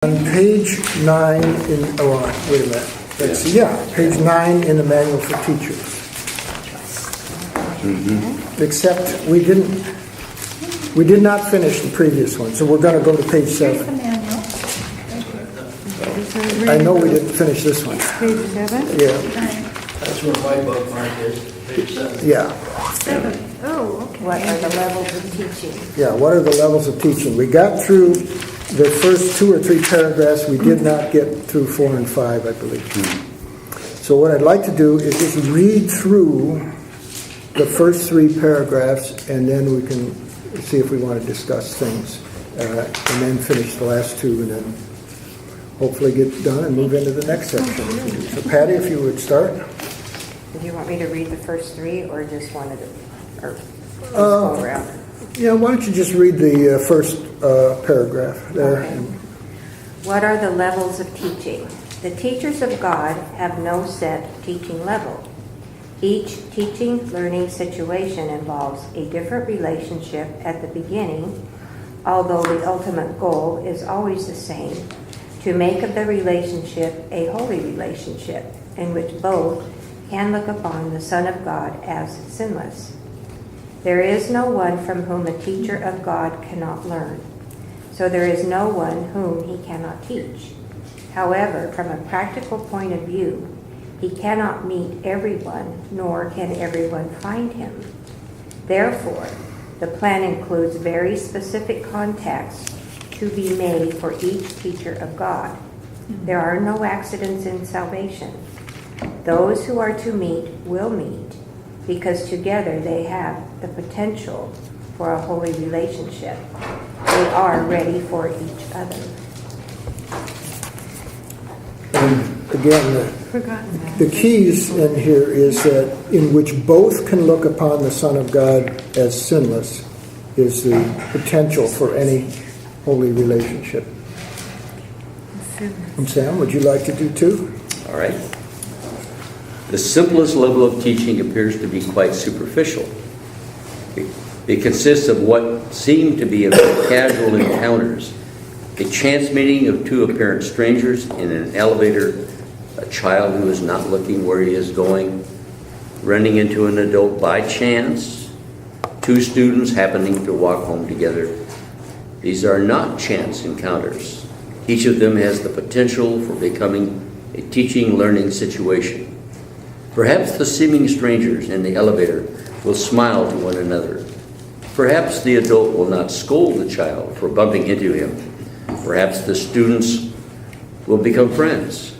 On page 9 in, wait a minute. Let's see, page 9 in the manual for teachers. Mm-hmm. Except we did not finish the previous one, so we're going to go to page 7. I know we didn't finish this one. Page 7? Yeah. That's where my bookmark is, page 7. Yeah. 7. Oh, okay. What are the levels of teaching? Yeah, what are the levels of teaching? We got through the first 2 or 3 paragraphs. We did not get through 4 and 5, I believe. So what I'd like to do is just read through the first 3 paragraphs, and then we can see if we want to discuss things, and then finish the last 2, and then hopefully get done and move into the next section. So Patty, if you would start. Do you want me to read the first 3 or just one of them? Or just go around? Yeah, why don't you just read the first paragraph there. Okay. What are the levels of teaching? The teachers of God have no set teaching level. Each teaching learning situation involves a different relationship at the beginning, although the ultimate goal is always the same, to make of the relationship a holy relationship in which both can look upon the Son of God as sinless. There is no one from whom a teacher of God cannot learn, so there is no one whom he cannot teach. However, from a practical point of view, he cannot meet everyone, nor can everyone find him. Therefore, the plan includes very specific contacts to be made for each teacher of God. There are no accidents in salvation. Those who are to meet will meet, because together they have the potential for a holy relationship. They are ready for each other. And again, the keys in here is that in which both can look upon the Son of God as sinless is the potential for any holy relationship. And Sam, would you like to do 2? All right. The simplest level of teaching appears to be quite superficial. It consists of what seem to be casual encounters, a chance meeting of 2 apparent strangers in an elevator, a child who is not looking where he is going, running into an adult by chance, 2 students happening to walk home together. These are not chance encounters. Each of them has the potential for becoming a teaching-learning situation. Perhaps the seeming strangers in the elevator will smile to one another. Perhaps the adult will not scold the child for bumping into him. Perhaps the students will become friends.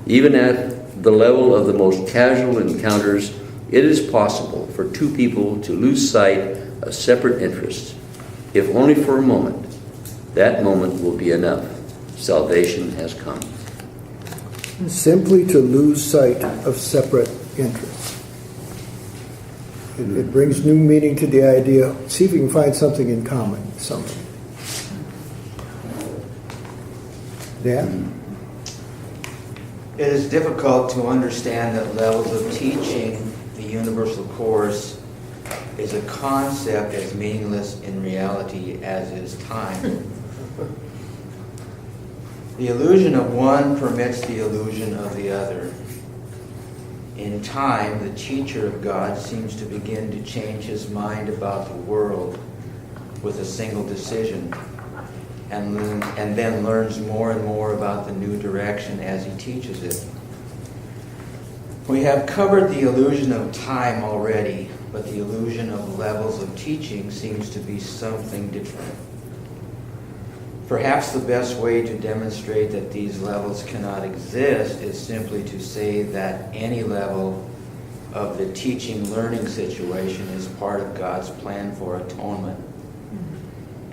Even at the level of the most casual encounters, it is possible for 2 people to lose sight of separate interests. If only for a moment, that moment will be enough. Salvation has come. Simply to lose sight of separate interests. It brings new meaning to the idea. See if you can find something in common with somebody. Dan? It is difficult to understand that levels of teaching the universal course is a concept as meaningless in reality as is time. The illusion of one permits the illusion of the other. In time, the teacher of God seems to begin to change his mind about the world with a single decision, and then learns more and more about the new direction as he teaches it. We have covered the illusion of time already, but the illusion of levels of teaching seems to be something different. Perhaps the best way to demonstrate that these levels cannot exist is simply to say that any level of the teaching-learning situation is part of God's plan for atonement.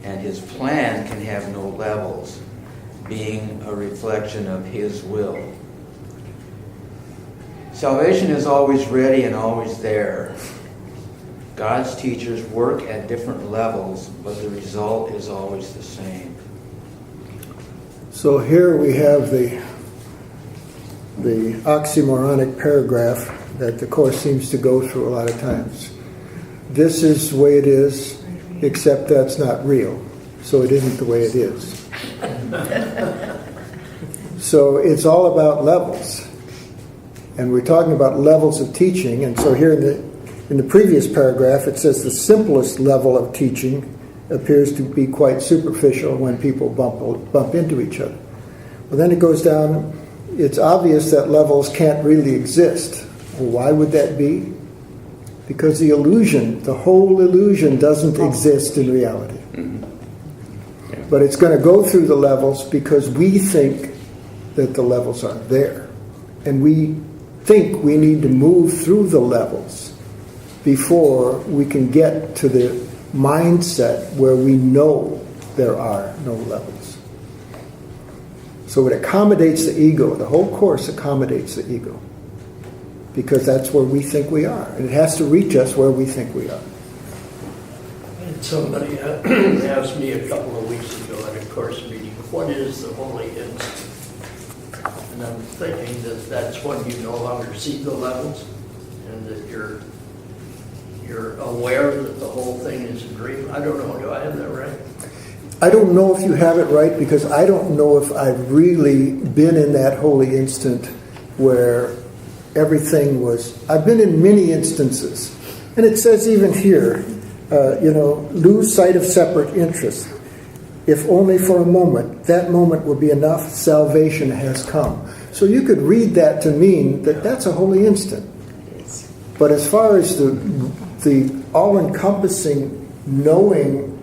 And his plan can have no levels, being a reflection of his will. Salvation is always ready and always there. God's teachers work at different levels, but the result is always the same. So here we have the oxymoronic paragraph that the Course seems to go through a lot of times. This is the way it is, except that's not real. So it isn't the way it is. So it's all about levels. And we're talking about levels of teaching. And so here in the previous paragraph, it says the simplest level of teaching appears to be quite superficial when people bump into each other. Well, then it goes down, it's obvious that levels can't really exist. Well, why would that be? Because the whole illusion doesn't exist in reality. But it's going to go through the levels because we think that the levels are there. And we think we need to move through the levels before we can get to the mindset where we know there are no levels. So it accommodates the ego. The whole course accommodates the ego because that's where we think we are. And it has to reach us where we think we are. And somebody asked me a couple of weeks ago at a course meeting, what is the holy instant? And I'm thinking that that's when you no longer see the levels and that you're aware that the whole thing is a dream. I don't know, do I have that right? I don't know if you have it right because I don't know if I've really been in that holy instant where everything was. I've been in many instances. And it says even here, lose sight of separate interests. If only for a moment, that moment will be enough, salvation has come. So you could read that to mean that that's a holy instant. But as far as the all-encompassing knowing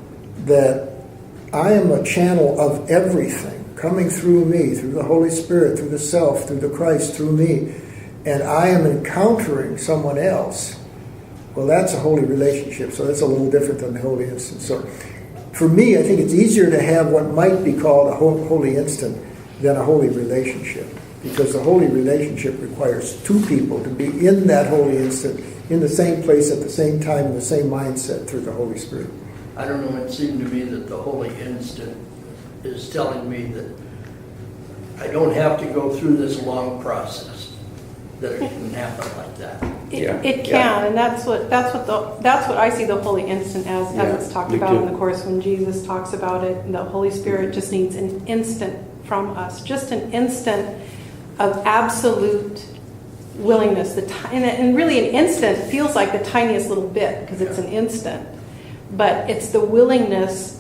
that I am a channel of everything coming through me, through the Holy Spirit, through the self, through the Christ, through me, and I am encountering someone else, well, that's a holy relationship. So that's a little different than the holy instant. So for me, I think it's easier to have what might be called a holy instant than a holy relationship. Because the holy relationship requires two people to be in that holy instant, in the same place at the same time, in the same mindset through the Holy Spirit. I don't know, it seemed to me that the holy instant is telling me that I don't have to go through this long process, that it can happen like that. It can, and that's what I see the holy instant as it's talked me about too. in the Course when Jesus talks about it. And the Holy Spirit just needs an instant from us, just an instant of absolute willingness. And really an instant feels like the tiniest little bit because it's an instant. But it's the willingness.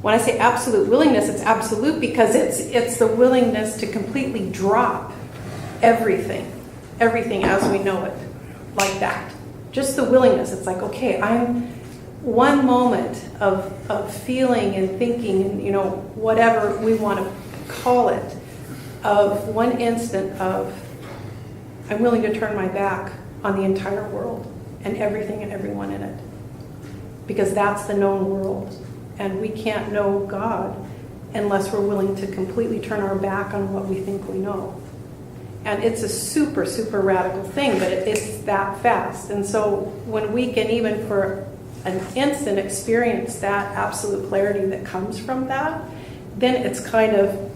When I say absolute willingness, it's absolute because it's the willingness to completely drop everything as we know it, like that. Just the willingness. It's like, okay, I'm one moment of feeling and thinking and, whatever we want to call it, of one instant of I'm willing to turn my back on the entire world and everything and everyone in it. Because that's the known world. And we can't know God unless we're willing to completely turn our back on what we think we know. And it's a super, super radical thing, but it's that fast. And so when we can even for an instant experience that absolute clarity that comes from that, then it's kind of,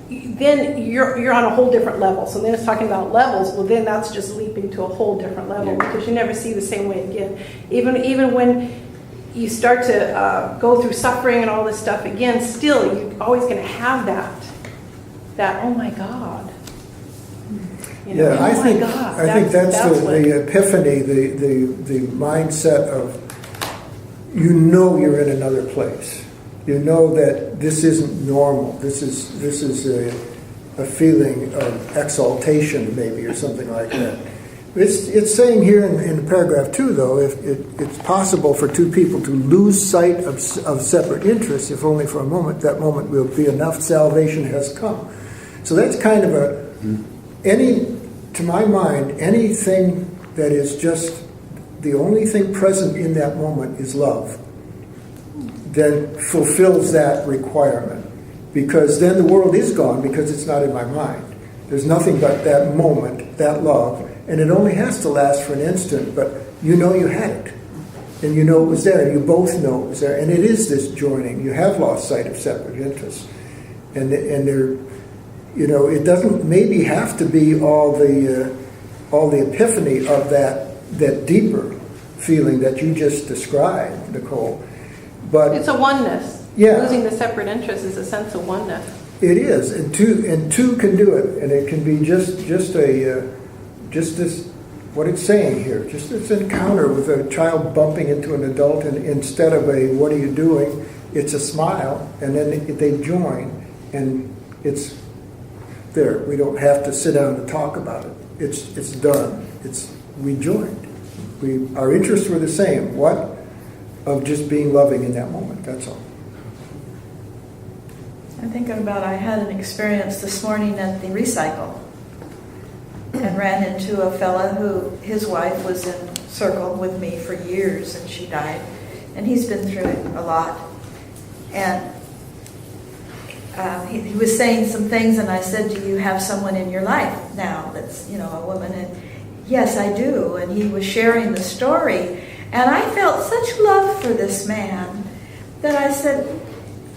then you're on a whole different level. So then it's talking about levels. Well, then that's just leaping to a whole different level because you never see the same way again. Even when you start to go through suffering and all this stuff again, still you're always going to have that oh my God. I think that's the epiphany, the mindset of you're in another place. You know that this isn't normal. This is a feeling of exaltation, maybe, or something like that. It's saying here in paragraph 2, though, if it's possible for two people to lose sight of separate interests, if only for a moment, that moment will be enough. Salvation has come. So that's kind of to my mind, anything that is just the only thing present in that moment is love, then fulfills that requirement. Because then the world is gone because it's not in my mind. There's nothing but that moment, that love, and it only has to last for an instant, but you had it. And you know it was there, and you both know it was there. And it is this joining. You have lost sight of separate interests. And there, it doesn't maybe have to be all the epiphany of that deeper feeling that you just described, Nicole. But it's a oneness. Yeah. Losing the separate interest is a sense of oneness. It is, and two can do it, and it can be just this, what it's saying here, just this encounter with a child bumping into an adult, and instead of a "what are you doing," it's a smile, and then they join, and it's there. We don't have to sit down and talk about it. It's done. We joined. Our interests were the same. What? Of just being loving in that moment. That's all. I'm thinking about, I had an experience this morning at the recycle and ran into a fella who, his wife was in circle with me for years and she died. And he's been through it a lot. And he was saying some things, and I said, do you have someone in your life now that's, a woman? And yes, I do. And he was sharing the story. And I felt such love for this man that I said,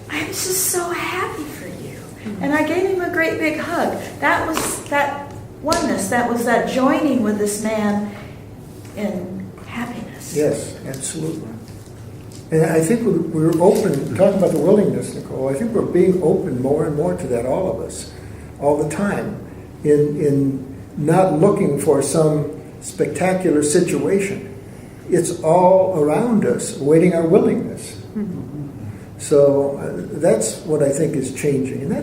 I'm just so happy for you. And I gave him a great big hug. That was that oneness. That was that joining with this man in happiness. Yes, absolutely. And I think we're open, talking about the willingness, Nicole, I think we're being open more and more to that, all of us, all the time, in not looking for some spectacular situation. It's all around us, awaiting our willingness. So that's what I think is changing, and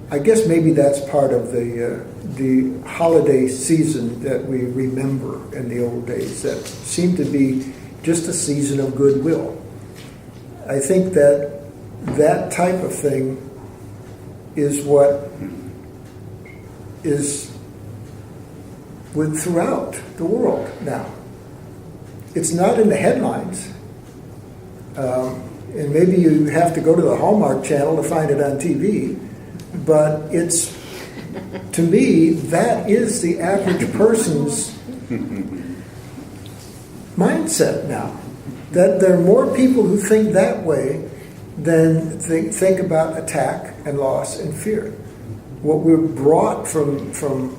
I guess maybe that's part of the holiday season that we remember in the old days that seemed to be just a season of goodwill. I think that type of thing is what is throughout the world now. It's not in the headlines. And maybe you have to go to the Hallmark Channel to find it on TV, but to me, that is the average person's mindset now. That there are more people who think that way than think about attack and loss and fear. What we're brought from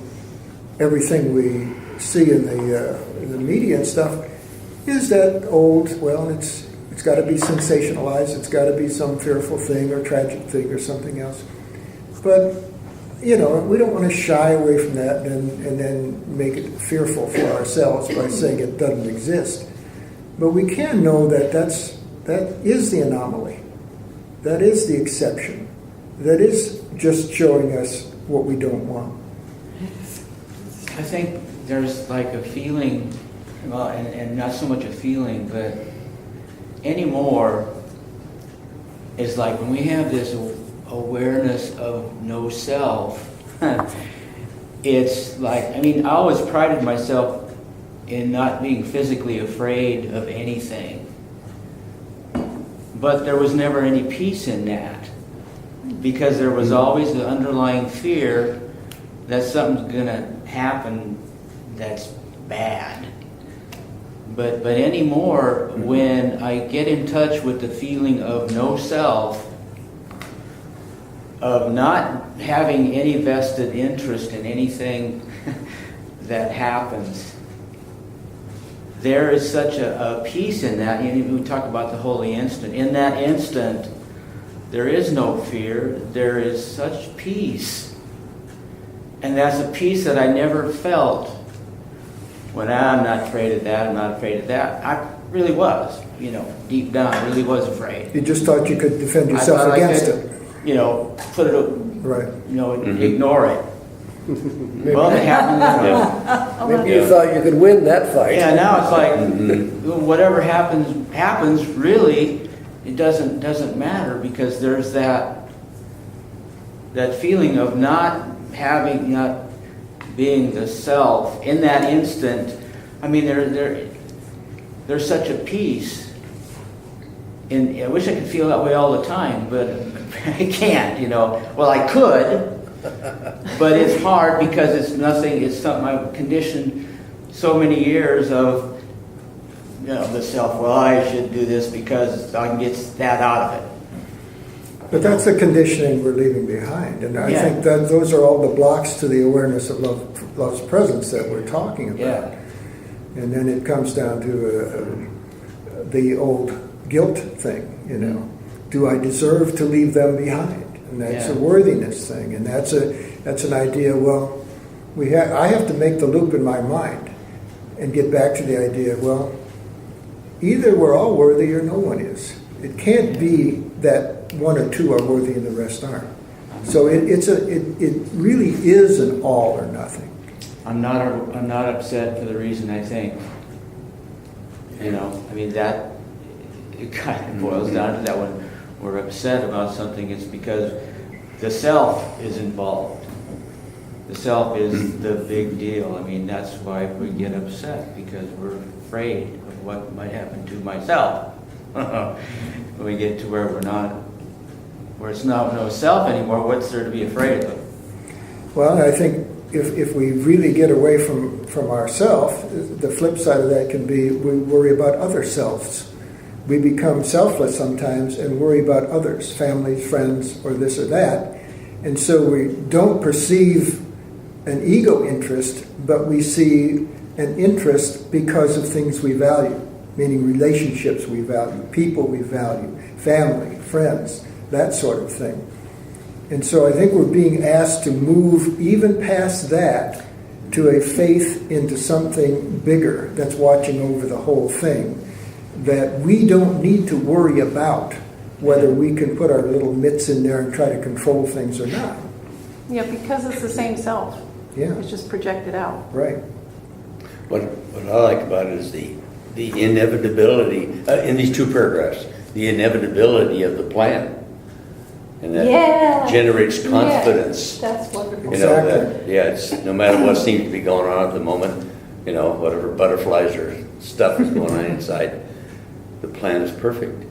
everything we see in the media and stuff is that old, well, it's got to be sensationalized, it's got to be some fearful thing or tragic thing or something else. But, we don't want to shy away from that and then make it fearful for ourselves by saying it doesn't exist. But we can know that is the anomaly. That is the exception. That is just showing us what we don't want. I think there's like a feeling, well, and not so much a feeling, but anymore is like when we have this awareness of no self, it's like, I always prided myself in not being physically afraid of anything. But there was never any peace in that, because there was always the underlying fear that something's going to happen that's bad. But anymore, when I get in touch with the feeling of no self, of not having any vested interest in anything that happens, there is such a peace in that. We talk about the holy instant. In that instant, there is no fear. There is such peace. And that's a peace that I never felt when I'm not afraid of that, I'm not afraid of that. I really was, deep down, I really was afraid. You just thought you could defend yourself against it. Put it, right. Ignore it. Well, it happened. Maybe you thought you could win that fight. Yeah, now it's like whatever happens. Really, it doesn't matter, because there's that feeling of not being the self in that instant. There's such a peace. And I wish I could feel that way all the time, but I can't. Well, I could. But it's hard because it's something I've conditioned so many years of, the self, well, I should do this because I can get that out of it. But that's the conditioning we're leaving behind. And I think that those are all the blocks to the awareness of love's presence that we're talking about. Yeah. And then it comes down to the old guilt thing, Do I deserve to leave them behind? and that's a Yeah. worthiness thing, and that's an idea. Well, I have to make the loop in my mind and get back to the idea. Well, either we're all worthy or no one is. It can't be that one or two are worthy and the rest aren't. So it really is an all or nothing. I'm not upset for the reason I think. You know, I mean, that it kind of boils down to that when we're upset about something, it's because the self is involved. The self is the big deal. I mean, that's why we get upset, because we're afraid of what might happen to myself. When we get to where it's not no self anymore, what's there to be afraid of? Well, I think if we really get away from ourself, the flip side of that can be we worry about other selves. We become selfless sometimes and worry about others, families, friends, or this or that. And so we don't perceive an ego interest, but we see an interest because of things we value, meaning relationships we value, people we value, family, friends, that sort of thing. And so I think we're being asked to move even past that to a faith into something bigger that's watching over the whole thing, that we don't need to worry about whether we can put our little mitts in there and try to control things or not. Yeah, because it's the same self. Yeah, It's just projected out. right. What I like about it is the inevitability, in these two paragraphs, the inevitability of the plan. And that Yeah. generates confidence. Yes, that's wonderful. You know, Exactly. it's no matter what seems to be going on at the moment, you know, whatever butterflies or stuff is going on inside, the plan is perfect.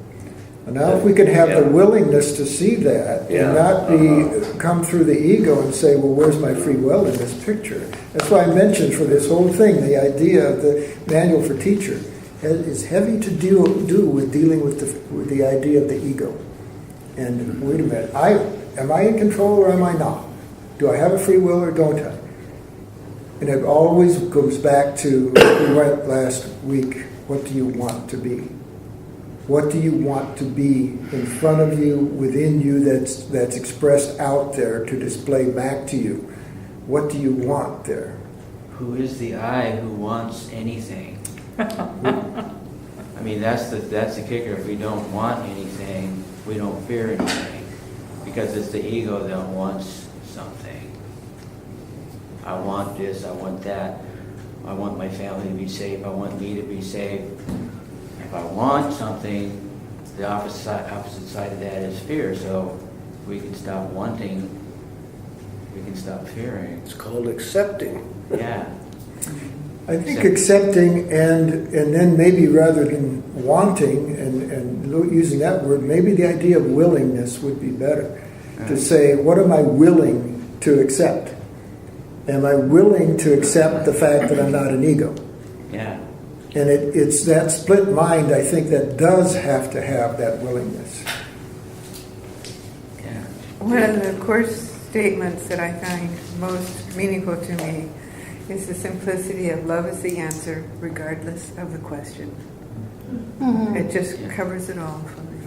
And now if we can have the Yeah. willingness to see that Yeah. and not come through the ego and say, well, where's my free will in this picture? That's why I mentioned for this whole thing, the idea of the manual for teacher is heavy to do with dealing with the idea of the ego. And wait a minute, am I in control or am I not? Do I have a free will or don't I? And it always goes back to, we went last week, what do you want to be? What do you want to be in front of you, within you, that's expressed out there to display back to you? What do you want there? Who is the I who wants anything? I mean, that's the kicker. If we don't want anything, we don't fear anything, because it's the ego that wants something. I want this, I want that. I want my family to be safe. I want me to be safe. If I want something, the opposite side of that is fear. So if we can stop wanting, we can stop fearing. It's called accepting. Yeah. I think accepting and then maybe rather than wanting and using that word, maybe the idea of willingness would be better. To say, what am I willing to accept? Am I willing to accept the fact that I'm not an ego? Yeah. And it's that split mind, I think, that does have to have that willingness. Yeah. One of the Course statements that I find most meaningful to me is the simplicity of love is the answer, regardless of the question. Mm-hmm. It just covers it all for me.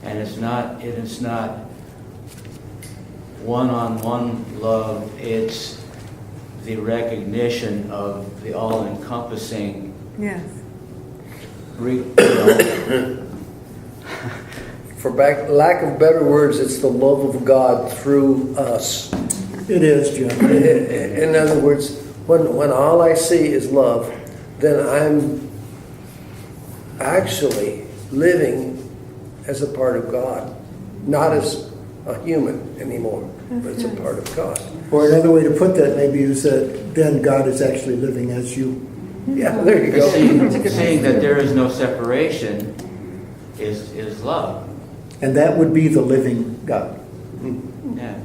And it's not one-on-one love, it's the recognition of the all-encompassing, Yes. For lack of better words, it's the love of God through us. It is, Jim. In other words, when all I see is love, then I'm actually living as a part of God, not as a human anymore, but it's a part of God. Or another way to put that maybe is that then God is actually living as you. Yeah, there you go. Seeing that there is no separation is love. And that would be the living God. Yeah.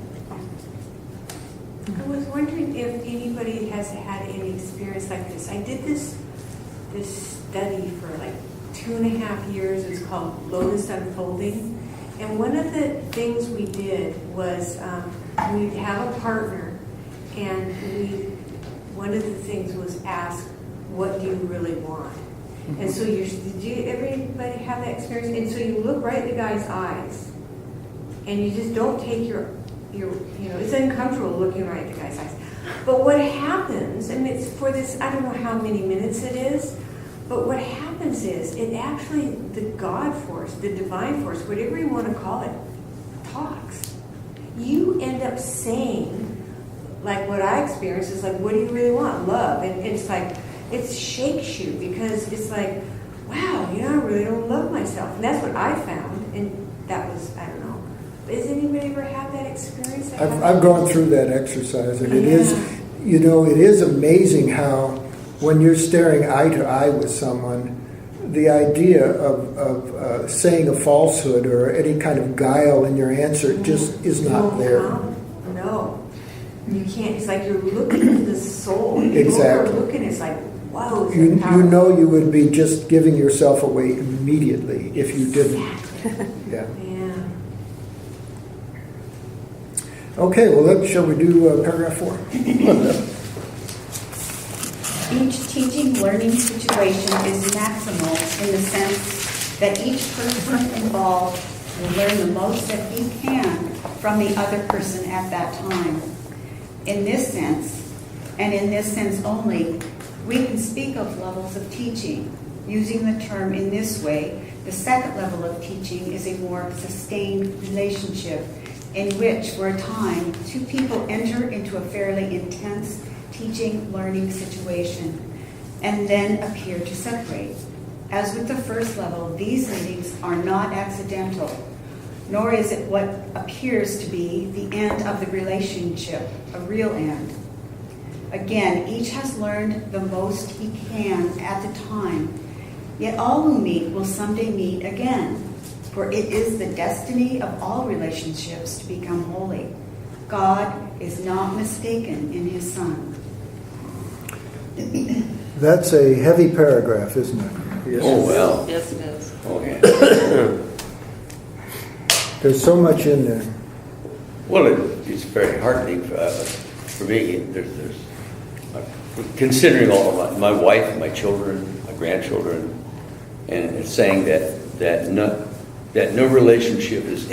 I was wondering if anybody has had any experience like this. I did this study for like 2.5 years. It's called Lotus Unfolding. And one of the things we did was we'd have a partner, and one of the things was ask, what do you really want? And so did everybody have that experience? And so you look right in the guy's eyes, and you just don't take your it's uncomfortable looking right at the guy's eyes. But what happens, and it's for this, I don't know how many minutes it is, but what happens is it actually, the God force, the divine force, whatever you want to call it, talks. You end up saying, like what I experienced is like, what do you really want? Love. And it's like, it shakes you because it's like, wow, I really don't love myself. And that's what I found. And that was, I don't know. Has anybody ever had that experience? I've gone through that exercise, and it is, it is amazing how when you're staring eye to eye with someone, the idea of saying a falsehood or any kind of guile in your answer just is not there. No. You can't. It's like you're looking at the soul. Exactly. You're looking, it's like, wow. You know you would be just giving yourself away immediately if you didn't. Yeah. Okay, well, shall we do paragraph 4? Each teaching learning situation is maximal in the sense that each person involved will learn the most that he can from the other person at that time. In this sense, and in this sense only, we can speak of levels of teaching. Using the term in this way, the second level of teaching is a more sustained relationship in which, for a time, two people enter into a fairly intense teaching-learning situation and then appear to separate. As with the first level, these meetings are not accidental, nor is it what appears to be the end of the relationship, a real end. Again, each has learned the most he can at the time, yet all who meet will someday meet again. For it is the destiny of all relationships to become holy. God is not mistaken in his Son. That's a heavy paragraph, isn't it? Yes. Oh, well. Yes, it is. Oh, yeah. There's so much in there. Well, it's very heartening for me. There's considering all of my wife, my children, my grandchildren, and it's saying that no relationship is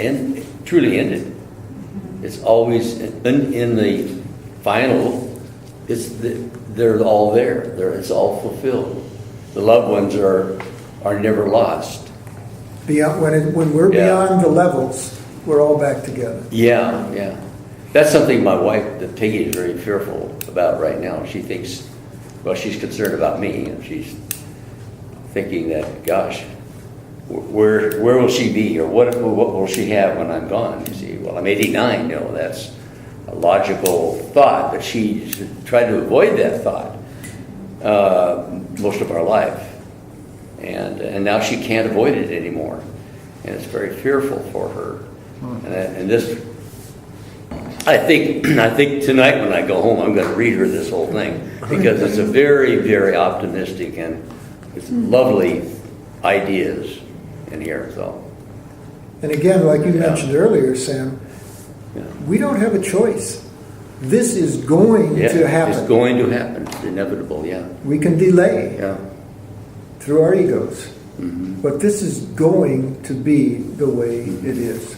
truly ended. It's always in the final. They're all there. It's all fulfilled. The loved ones are never lost. When we're beyond the levels, we're all back together. Yeah. That's something my wife, Peggy, is very fearful about right now. She thinks, she's concerned about me, and she's thinking that, gosh, where will she be, or what will she have when I'm gone? You see, well, I'm 89. That's a logical thought, but she's tried to avoid that thought most of our life, and now she can't avoid it anymore, and it's very fearful for her. And this, I think tonight when I go home, I'm going to read her this whole thing because it's a very, very optimistic and it's lovely ideas in here. So, and again, like you mentioned earlier, Sam, we don't have a choice. This is going to happen. It's going to happen. It's inevitable. Yeah. We can delay. Yeah. Through our egos, Mm-hmm. but this is going to be the way it is.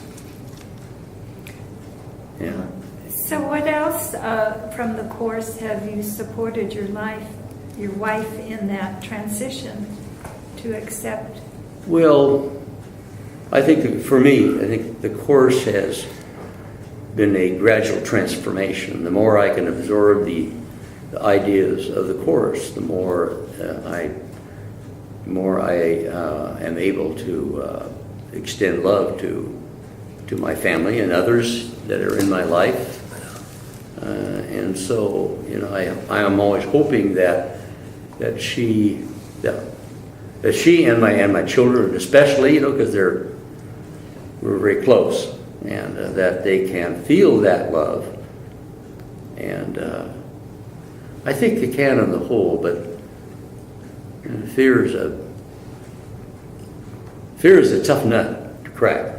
Yeah. So what else from the Course have you supported your wife in that transition to accept? Well, I think for me, the Course has been a gradual transformation. The more I can absorb the ideas of the Course, the more I am able to extend love to my family and others that are in my life. And so, I am always hoping that she and my children especially, because we're very close, and that they can feel that love. And I think they can on the whole, but fear is a tough nut to crack,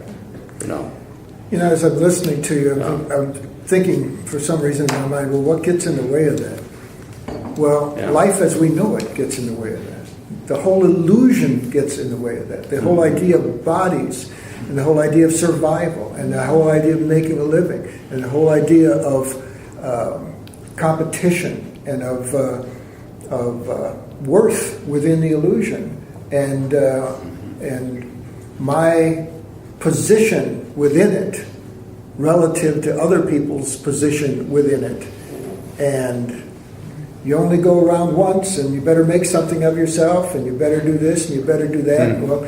As I'm listening to you, I'm thinking for some reason in my mind, well, what gets in the way of that? Well, life as we know it gets in the way of that. The whole illusion gets in the way of that. The whole idea of bodies. and the whole idea of survival, and the whole idea of making a living, and the whole idea of competition and of worth within the illusion, and my position within it relative to other people's position within it. And you only go around once, and you better make something of yourself, and you better do this, and you better do that. Well,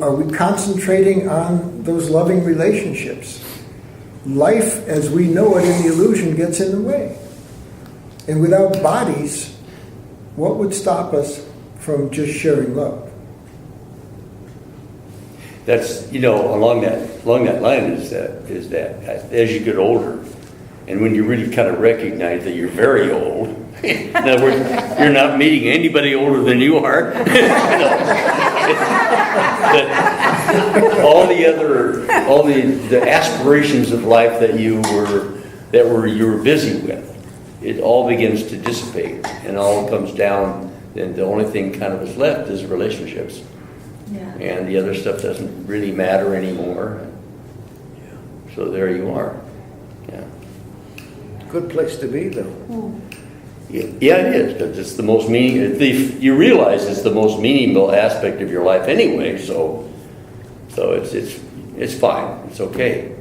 are we concentrating on those loving relationships? Life as we know it in the illusion gets in the way. And without bodies, what would stop us from just sharing love? That's, along that line is that as you get older, and when you really kind of recognize that you're very old, in other words, you're not meeting anybody older than you are. all the aspirations of life that you were busy with, it all begins to dissipate, and all comes down. And the only thing kind of is left is relationships. Yeah. And the other stuff doesn't really matter anymore. So there you are. Yeah. Good place to be, though. Yeah, it is. But it's the most you realize it's the most meaningful aspect of your life anyway. So it's fine. It's okay.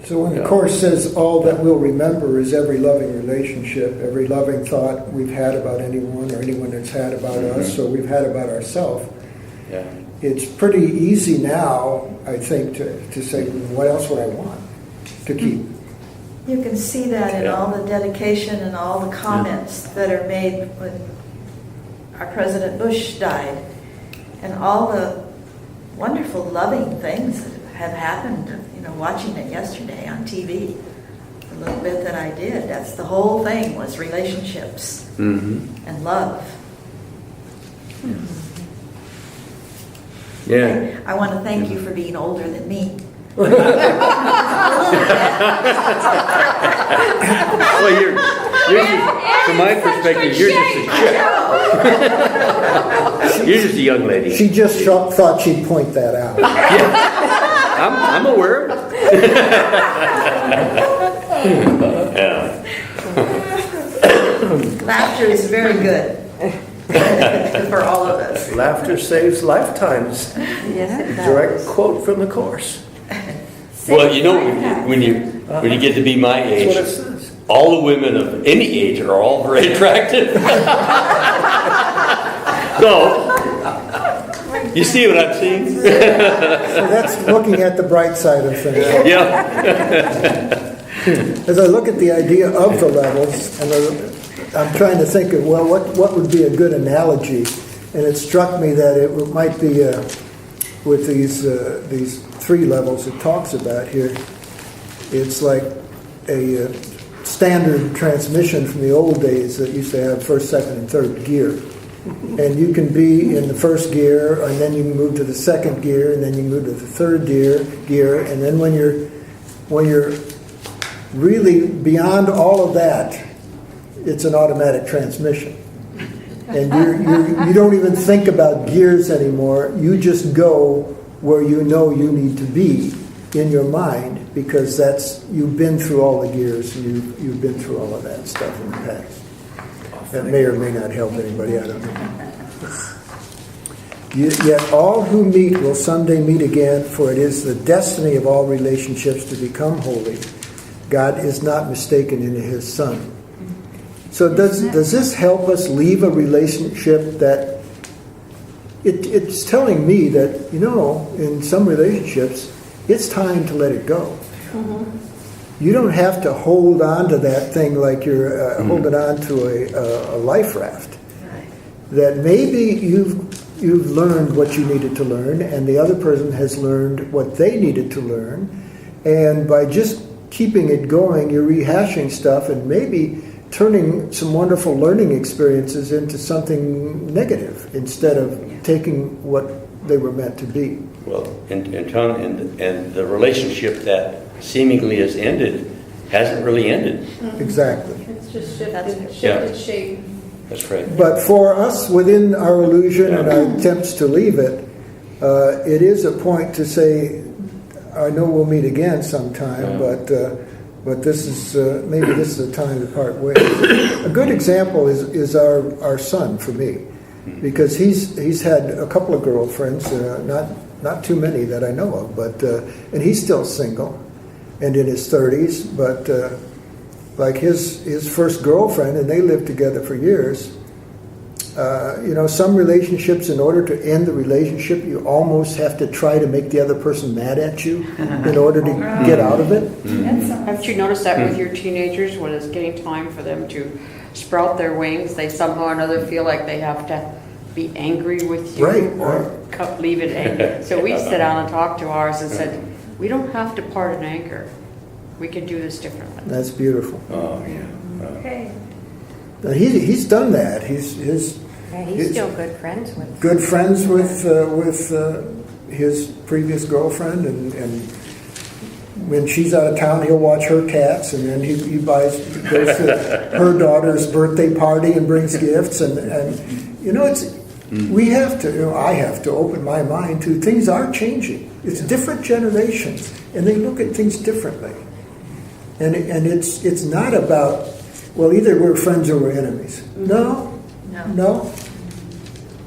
So when the Course says all that we'll remember is every loving relationship, every loving thought we've had about anyone or anyone that's had about us or we've had about ourselves, it's pretty easy now, I think, to say, what else would I want to keep? You can see that in all the dedication and all the comments that are made when our President Bush died, and all the wonderful, loving things that have happened. Watching it yesterday on TV, the little bit that I did, that's the whole thing was relationships and love. Yeah. I want to thank you for being older than me. Well, you're from my perspective, you're just a young lady. She just thought she'd point that out. I'm aware. Laughter is very good for all of us. Laughter saves lifetimes. Yes, it does. Direct quote from the Course. Well, when you get to be my That's age, what it says. all the women of any age are all very attractive. So, you see what I'm seeing? So that's looking at the bright side of things. Yeah. As I look at the idea of the levels, and I'm trying to think of, what would be a good analogy? And it struck me that it might be with these three levels it talks about here. It's like a standard transmission from the old days that used to have first, second, and third gear. And you can be in the first gear, and then you can move to the second gear, and then you move to the third gear, and then when you're really beyond all of that, it's an automatic transmission. And you don't even think about gears anymore. You just go where you know you need to be in your mind, because you've been through all the gears, and you've been through all of that stuff in the past. That may or may not help anybody, I don't know. Yet all who meet will someday meet again, for it is the destiny of all relationships to become holy. God is not mistaken in His Son. So does this help us leave a relationship that it's telling me that, in some relationships, it's time to let it go. You don't have to hold on to that thing like you're holding on to a life raft. That maybe you've learned what you needed to learn, and the other person has learned what they needed to learn, and by just keeping it going, you're rehashing stuff and maybe turning some wonderful learning experiences into something negative instead of taking what they were meant to be. Well, and the relationship that seemingly has ended hasn't really ended. Exactly. It's just shifted shape. That's right. But for us, within our illusion and our attempts to leave it, it is a point to say, I know we'll meet again sometime, but this is maybe this is the time to part ways. A good example is our son for me, because he's had a couple of girlfriends, not too many that I know of, but and he's still single and in his 30s, but like his first girlfriend, and they lived together for years. Some relationships, in order to end the relationship, you almost have to try to make the other person mad at you in order to get out of it. Haven't you noticed that with your teenagers, when it's getting time for them to sprout their wings, they somehow or another feel like they have to be angry with you or leave it angry. So we sit down and talk to ours and said, we don't have to part in anger. We can do this differently. That's beautiful. Oh, yeah. Okay. He's done that. He's still good friends with. Good friends with his previous girlfriend, and when she's out of town, he'll watch her cats, and then he goes to her daughter's birthday party and brings gifts, and it's we have to. I have to open my mind to things are changing. It's different generations, and they look at things differently, and it's not about, well, either we're friends or we're enemies. No.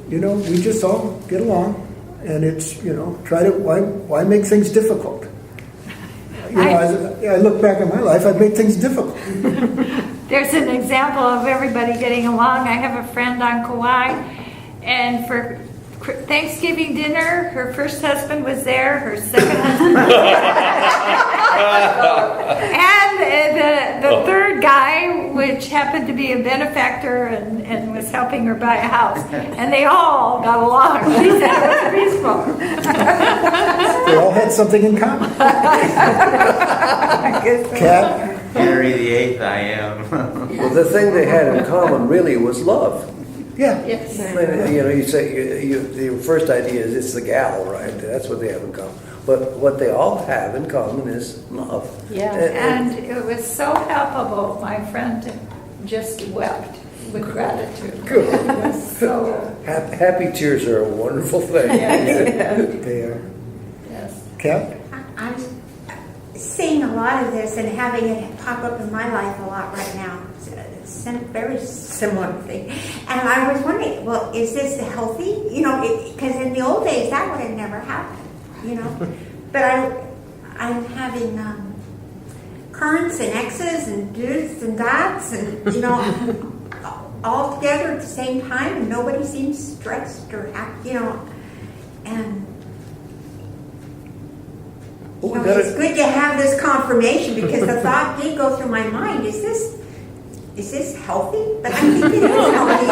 We just all get along, and it's try to why make things difficult. I look back on my life, I've made things difficult. There's an example of everybody getting along. I have a friend on Kauai, and for Thanksgiving dinner, her first husband was there, her second husband was there, and the third guy, which happened to be a benefactor and was helping her buy a house, and they all got along. She said it was peaceful. They all had something in common. Cat? Henry VIII, I am. Well, the thing they had in common really was love. Yeah. Yes. You say your first idea is it's the gal, right? That's what they have in common. But what they all have in common is love. Yeah, and it was so palpable. My friend just wept with gratitude. Good. It was so. Happy tears are a wonderful thing. They are. Yes. Cat? I'm seeing a lot of this and having it pop up in my life a lot right now. It's a very similar thing. And I was wondering, well, is this healthy? Because in the old days that would have never happened, But I'm having currents and X's and do's and dots and, all together at the same time, and nobody seems stressed or, and it's good to have this confirmation, because the thought did go through my mind, is this healthy? But I think it is healthy.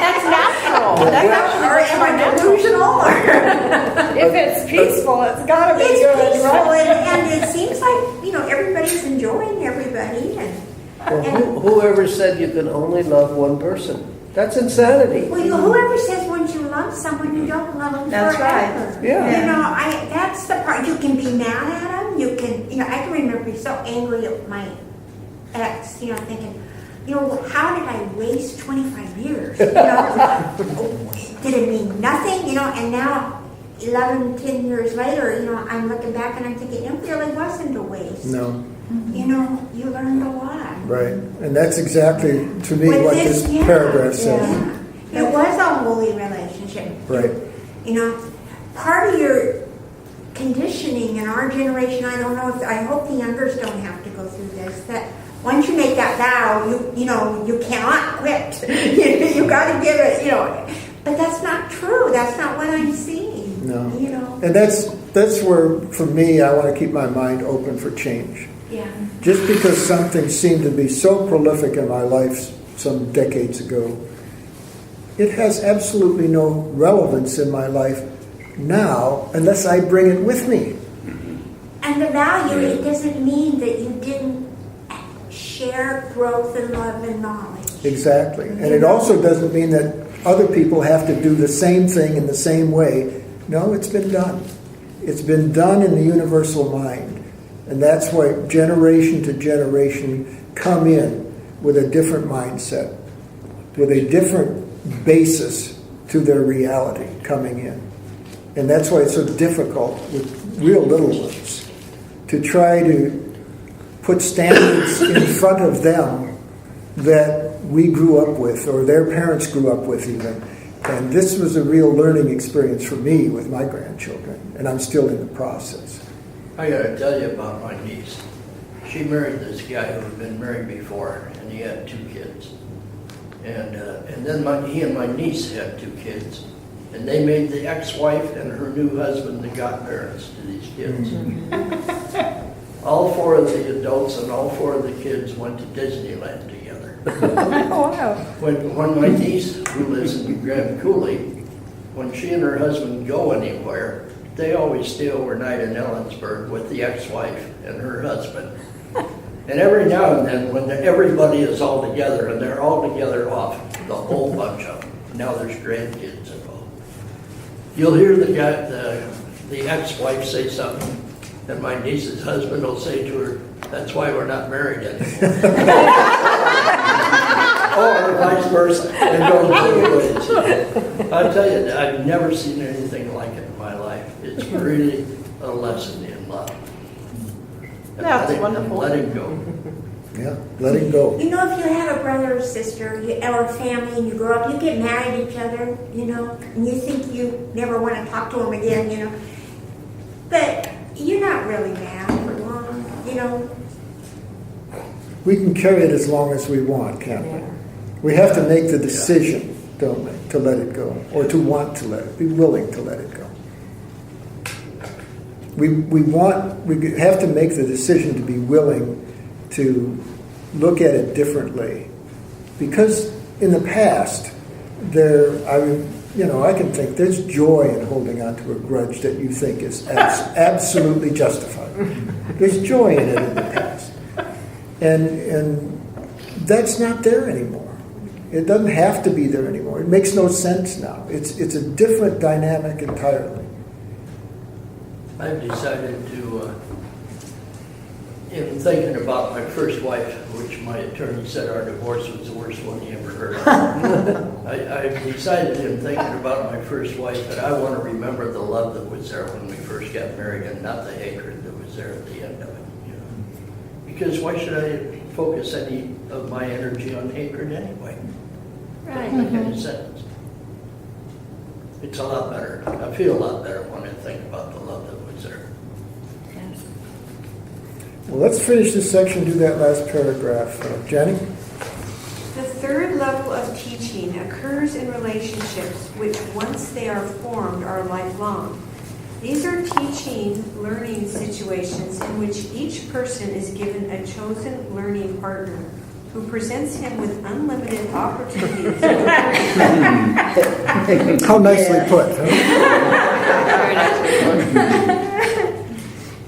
That's natural. Or am I delusional? If it's peaceful, it's got to be It's good, peaceful, right? and it seems like, everybody's enjoying everybody. Well, whoever said you can only love one person? That's insanity. Well, whoever says once you love someone, you don't love them That's forever. right. Yeah. That's the part. You can be mad at them. You can, I can remember being so angry at my ex, thinking, how did I waste 25 years? Did it mean nothing? And now, 11, 10 years later, I'm looking back and I'm thinking, it really wasn't a waste. No. You learned a lot. Right. And that's exactly, to me, what this paragraph says. Yeah. It was a holy relationship. Right. Part of your conditioning in our generation, I don't know I hope the youngers don't have to go through this, that once you make that vow, you cannot quit. You got to give it, But that's not true. That's not what I'm seeing. No. And that's where, for me, I want to keep my mind open for change. Yeah. Just because something seemed to be so prolific in my life some decades ago, it has absolutely no relevance in my life now unless I bring it with me. And the value, it doesn't mean that you didn't share growth and love and knowledge. Exactly. And it also doesn't mean that other people have to do the same thing in the same way. No, it's been done. It's been done in the universal mind. And that's why generation to generation come in with a different mindset, with a different basis to their reality coming in. And that's why it's so difficult with real little ones to try to put standards in front of them that we grew up with or their parents grew up with even. And this was a real learning experience for me with my grandchildren, and I'm still in the process. I gotta tell you about my niece. She married this guy who had been married before, and he had 2 kids. And then he and my niece had 2 kids. And they made the ex-wife and her new husband the godparents to these kids. All 4 of the adults and all 4 of the kids went to Disneyland together. Wow. When my niece, who lives in Grand Coulee, when she and her husband go anywhere, they always stay overnight in Ellensburg with the ex-wife and her husband. And every now and then, when everybody is all together, and they're all together off, the whole bunch of them, now there's grandkids involved, you'll hear the ex-wife say something, and my niece's husband will say to her, "That's why we're not married anymore." Or vice versa. It goes both ways. I tell you, I've never seen anything like it in my life. It's really a lesson in love. And That's wonderful. Letting go. Yeah, letting go. You know, if you had a brother or sister or a family and you grow up, you get mad at each other, you know, and you think you never want to talk to them again, you know. But you're not really mad for long, you know. We can carry it as long as we want, can't we? We have to make the decision, don't we, to let it go, or to want to let it, be willing to let it go. We have to make the decision to be willing to look at it differently, because in the past, I can think there's joy in holding on to a grudge that you think is absolutely justified. There's joy in it in the past, and that's not there anymore. It doesn't have to be there anymore. It makes no sense now. It's a different dynamic entirely. I've decided to, in thinking about my first wife, which my attorney said our divorce was the worst one he ever heard of, I've decided in thinking about my first wife that I want to remember the love that was there when we first got married and not the hatred that was there at the end of it. You know? Because why should I focus any of my energy on hatred anyway? Right. Doesn't make any sense. It's a lot better. I feel a lot better when I think about the love that was there. Well, let's finish this section, do that last paragraph. Jenny? The third level of teaching occurs in relationships which, once they are formed, are lifelong. These are teaching, learning situations in which each person is given a chosen learning partner who presents him with unlimited opportunities. How nicely put. Huh? Very nicely put.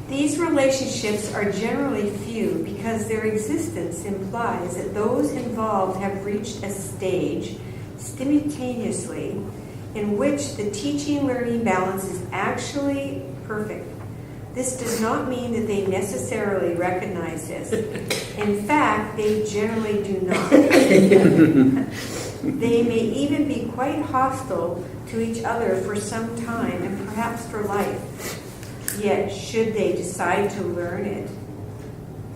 These relationships are generally few because their existence implies that those involved have reached a stage simultaneously in which the teaching-learning balance is actually perfect. This does not mean that they necessarily recognize this. In fact, they generally do not. They may even be quite hostile to each other for some time and perhaps for life. Yet, should they decide to learn it,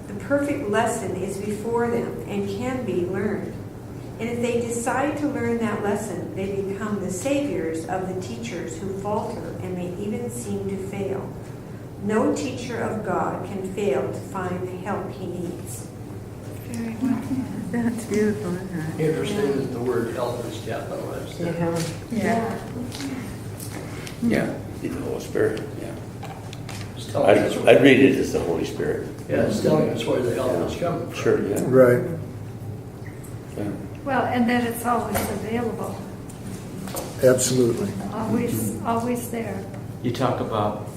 the perfect lesson is before them and can be learned. And if they decide to learn that lesson, they become the saviors of the teachers who falter and may even seem to fail. No teacher of God can fail to find the help he needs. Very well. That's beautiful, isn't it? Interesting that the word help is capitalized. Yeah. Yeah, the Holy Spirit, yeah. It's telling us I'd read it as the Holy Spirit. Yeah, it's telling us where the help is coming from. Sure, yeah. Right. Yeah. Well, and that it's always available, Absolutely. always there. You talk about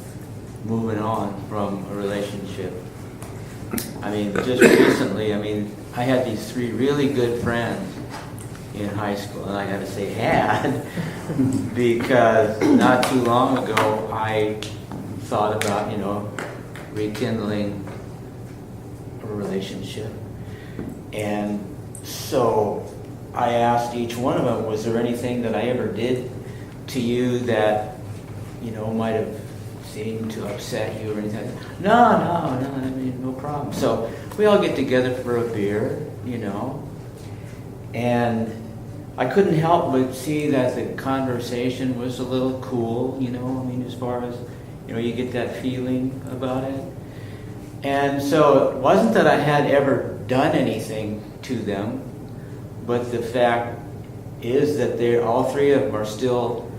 moving on from a relationship. I mean, just recently, I had these 3 really good friends in high school, and I got to say had, because not too long ago I thought about, rekindling a relationship. And so I asked each one of them, was there anything that I ever did to you that might have seemed to upset you or anything. No, I mean, no problem. So we all get together for a beer, and I couldn't help but see that the conversation was a little cool, as far as, you get that feeling about it. And so it wasn't that I had ever done anything to them, but the fact is that all three of them are still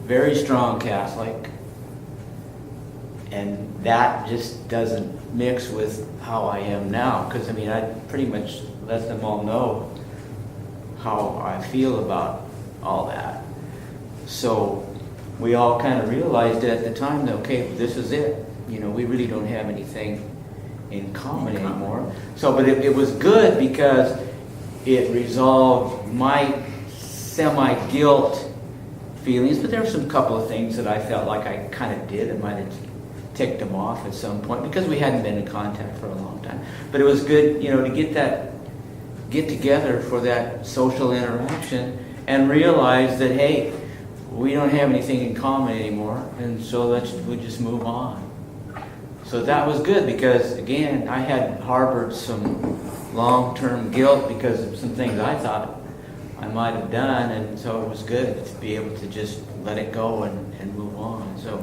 very strong Catholic, and that just doesn't mix with how I am now, because I pretty much let them all know how I feel about all that. So we all kind of realized at the time that, okay, this is it. We really don't have anything in common anymore. So, but it was good because it resolved my semi-guilt feelings, but there were some couple of things that I felt like I kind of did and might have ticked them off at some point because we hadn't been in contact for a long time. But it was good, to get together for that social interaction and realize that, hey, we don't have anything in common anymore, and so we just move on. So that was good because, again, I had harbored some long-term guilt because of some things I thought I might have done, and so it was good to be able to just let it go and move on. So,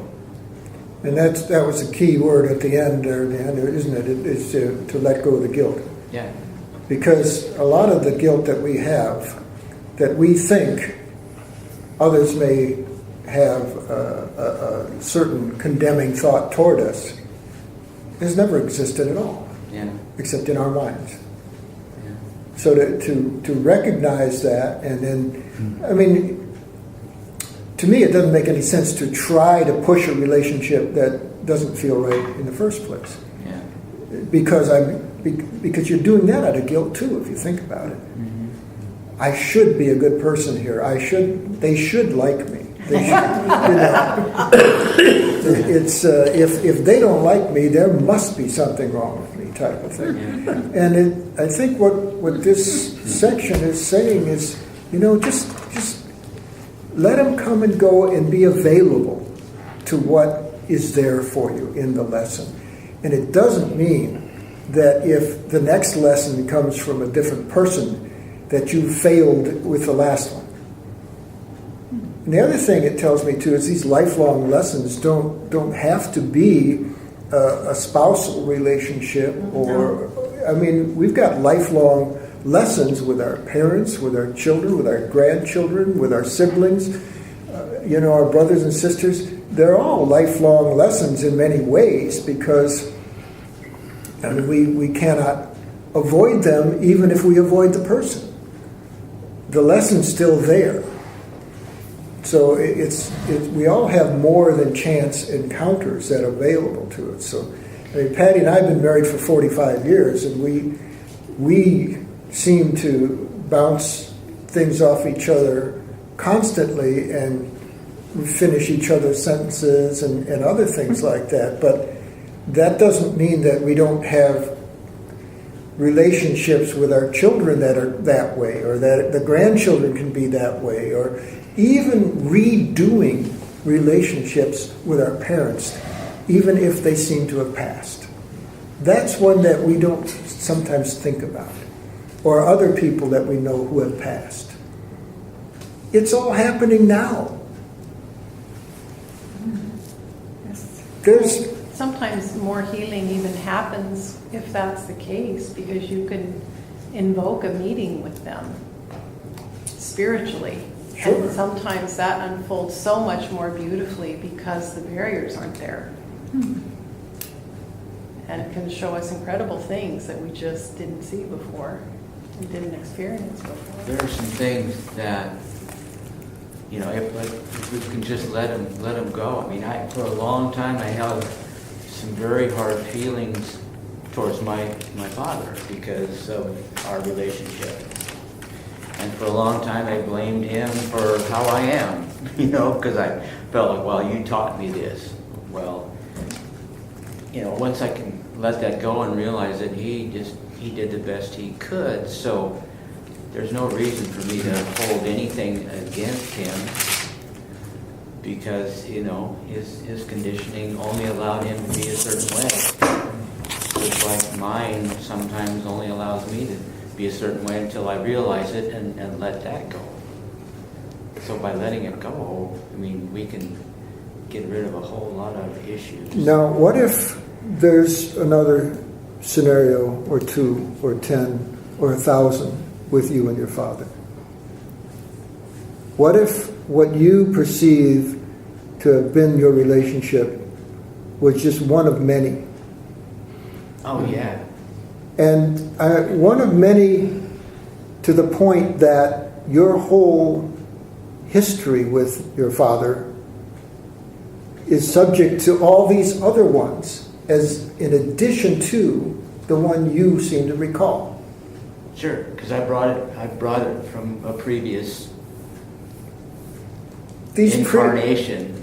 and that was a key word at the end there, isn't it? It's to let go of the guilt. Yeah. Because a lot of the guilt that we have, that we think others may have a certain condemning thought toward us, has never existed at all, except in our minds. Yeah. So to recognize that, and then, to me, it doesn't make any sense to try to push a relationship that doesn't feel right in the first place. Yeah. Because you're doing that out of guilt too, if you think about it. Mm-hmm. I should be a good person here. They should like me. They should, it's if they don't like me, there must be something wrong with me, type of thing. And I think what this section is saying is, just let them come and go and be available to what is there for you in the lesson. And it doesn't mean that if the next lesson comes from a different person, that you failed with the last one. And the other thing it tells me too is these lifelong lessons don't have to be a spousal relationship, or we've got lifelong lessons with our parents, with our children, with our grandchildren, with our siblings, our brothers and sisters. They're all lifelong lessons in many ways because we cannot avoid them even if we avoid the person. The lesson's still there. So we all have more than chance encounters that are available to us. So, Patty and I have been married for 45 years, and we seem to bounce things off each other constantly and finish each other's sentences and other things like that. But that doesn't mean that we don't have relationships with our children that are that way, or that the grandchildren can be that way, or even redoing relationships with our parents, even if they seem to have passed. That's one that we don't sometimes think about, or other people that we know who have passed. It's all happening now. There's sometimes more healing even happens if that's the case, because you can invoke a meeting with them spiritually. Sure. And sometimes that unfolds so much more beautifully because the barriers aren't there. And can show us incredible things that we just didn't see before and didn't experience before. There are some things that, if we can just let them go. For a long time I held some very hard feelings towards my father because of our relationship. And for a long time I blamed him for how I am, because I felt like, well, you taught me this. Well, once I can let that go and realize that he did the best he could, so there's no reason for me to hold anything against him, because, his conditioning only allowed him to be a certain way. Just like mine sometimes only allows me to be a certain way until I realize it and let that go. So by letting it go, we can get rid of a whole lot of issues. Now, what if there's another scenario or 2 or 10 or 1,000 with you and your father? What if what you perceive to have been your relationship was just one of many? Oh, yeah. And one of many to the point that your whole history with your father is subject to all these other ones, as in addition to the one you seem to recall. Sure, because I brought it from a previous incarnation,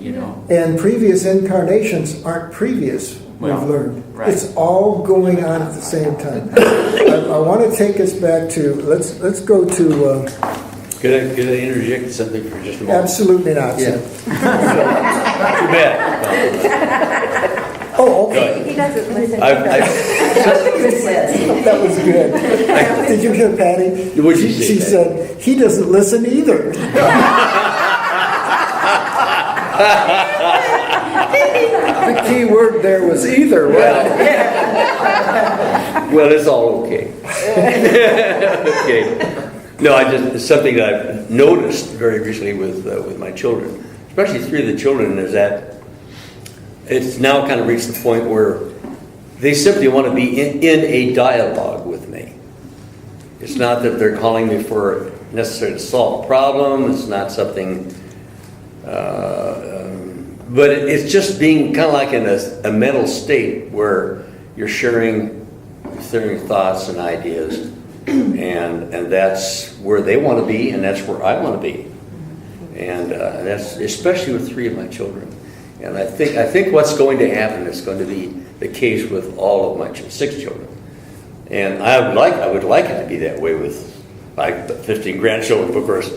And previous incarnations aren't previous, we've learned. Right. It's all going on at the same time. I want to take us back to, let's go to... Could I interject something for just a moment? Absolutely not. Yeah. Too bad. Oh, okay. He doesn't listen. That was good. Did you hear Patty? What'd she say? She said, he doesn't listen either. The key word there was either. Well, it's all okay. Okay. No, it's something that I've noticed very recently with my children, especially 3 of the children, is that it's now kind of reached the point where they simply want to be in a dialogue with me. It's not that they're calling me for necessarily to solve a problem. It's not something, but it's just being kind of like in a mental state where you're sharing thoughts and ideas. And that's where they want to be, and that's where I want to be, and that's especially with 3 of my children. And I think what's going to happen is going to be the case with all of my 6 children. And I would like it to be that way with my 15 grandchildren. Of course,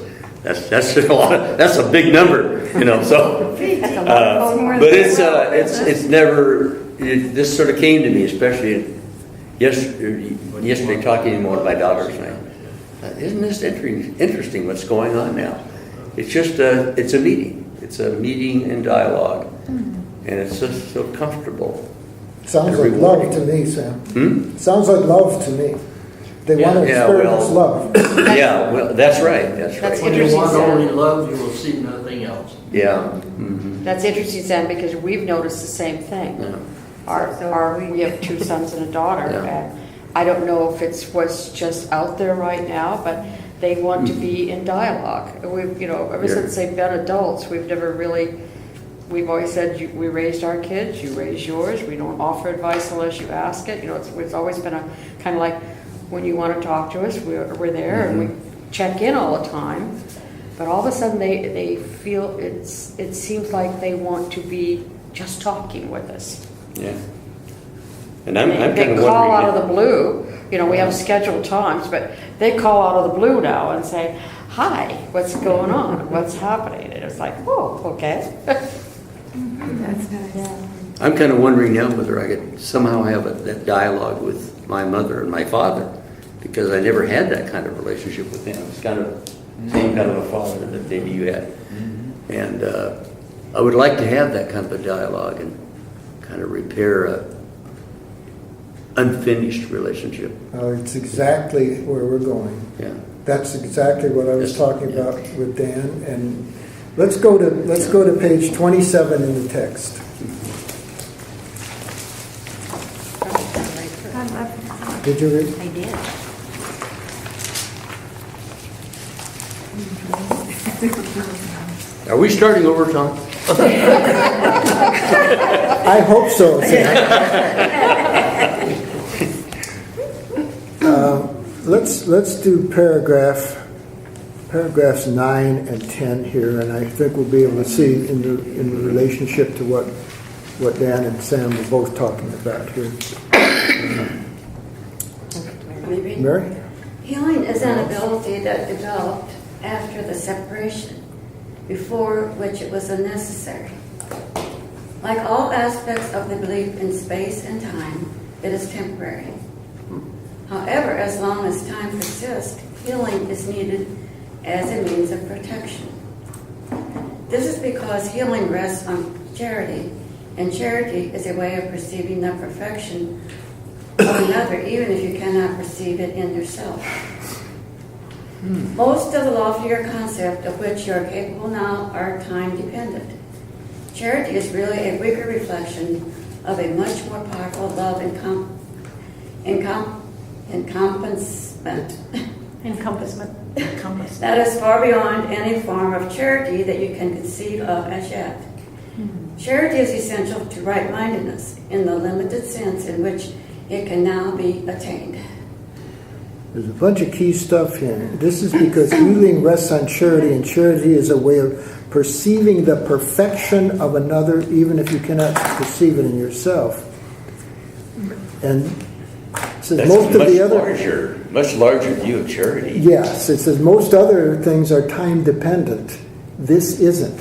that's a lot. That's a big number, So, but it's never. This sort of came to me, especially. Yesterday, talking to one of my daughters, and isn't this interesting what's going on now? It's just it's a meeting. It's a meeting and dialogue, and it's just so comfortable. Sounds like love to me, Sam. Sounds like love to me. They want to experience love. Yeah, well, that's right. That's right. When you want only love, you will see nothing else. Yeah. That's interesting, Sam, because we've noticed the same thing. Yeah. We have 2 sons and a daughter, and I don't know if it's what's just out there right now, but they want to be in dialogue. We've, ever since they've been adults, we've always said, we raised our kids, you raise yours, we don't offer advice unless you ask it. It's always been a kind of like, when you want to talk to us, we're there, and we check in all the time. But all of a sudden they feel it seems like they want to be just talking with us. Yeah. And I'm kind of they wondering. call out of the blue. We have scheduled times, but they call out of the blue now and say, "Hi, what's going on? What's happening?" And it's like, "Oh, okay." That's nice. Yeah. I'm kind of wondering now whether I could somehow have that dialogue with my mother and my father, because I never had that kind of relationship with them. It's kind of the same kind of a father that maybe you had. And I would like to have that kind of a dialogue and kind of repair a unfinished relationship. It's exactly where we're going. Yeah. That's exactly what I was talking about with Dan. And let's go to page 27 in the text. Did you read? I did. Are we starting over, Tom? I hope so. Let's do paragraphs 9 and 10 here, and I think we'll be able to see in the relationship to what Dan and Sam were both talking about here. Mary? Healing is an ability that developed after the separation. before which it was unnecessary. Like all aspects of the belief in space and time, it is temporary. However, as long as time persists, healing is needed as a means of protection. This is because healing rests on charity, and charity is a way of perceiving the perfection of another, even if you cannot perceive it in yourself. Most of the loftier concepts of which you are capable now are time-dependent. Charity is really a weaker reflection of a much more powerful love encompassment that is far beyond any form of charity that you can conceive of as yet. Charity is essential to right-mindedness in the limited sense in which it can now be attained. There's a bunch of key stuff here. This is because healing rests on charity, and charity is a way of perceiving the perfection of another, even if you cannot perceive it in yourself. And it says That's most of the other much larger view of charity. Yes, it says most other things are time dependent. This isn't.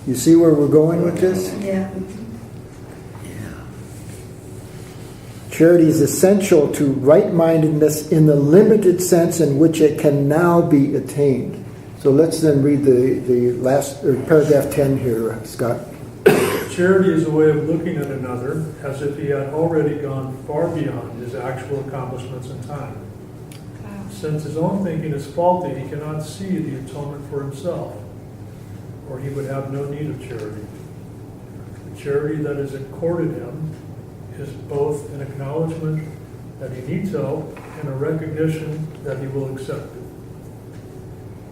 You see where we're going with this? Yeah. Charity is essential to right-mindedness in the limited sense in which it can now be attained. So let's then read the last paragraph 10 here, Scott. Charity is a way of looking at another as if he had already gone far beyond his actual accomplishments in time. Since his own thinking is faulty, he cannot see the atonement for himself, or he would have no need of charity. The charity that is accorded him is both an acknowledgement that he needs help and a recognition that he will accept it.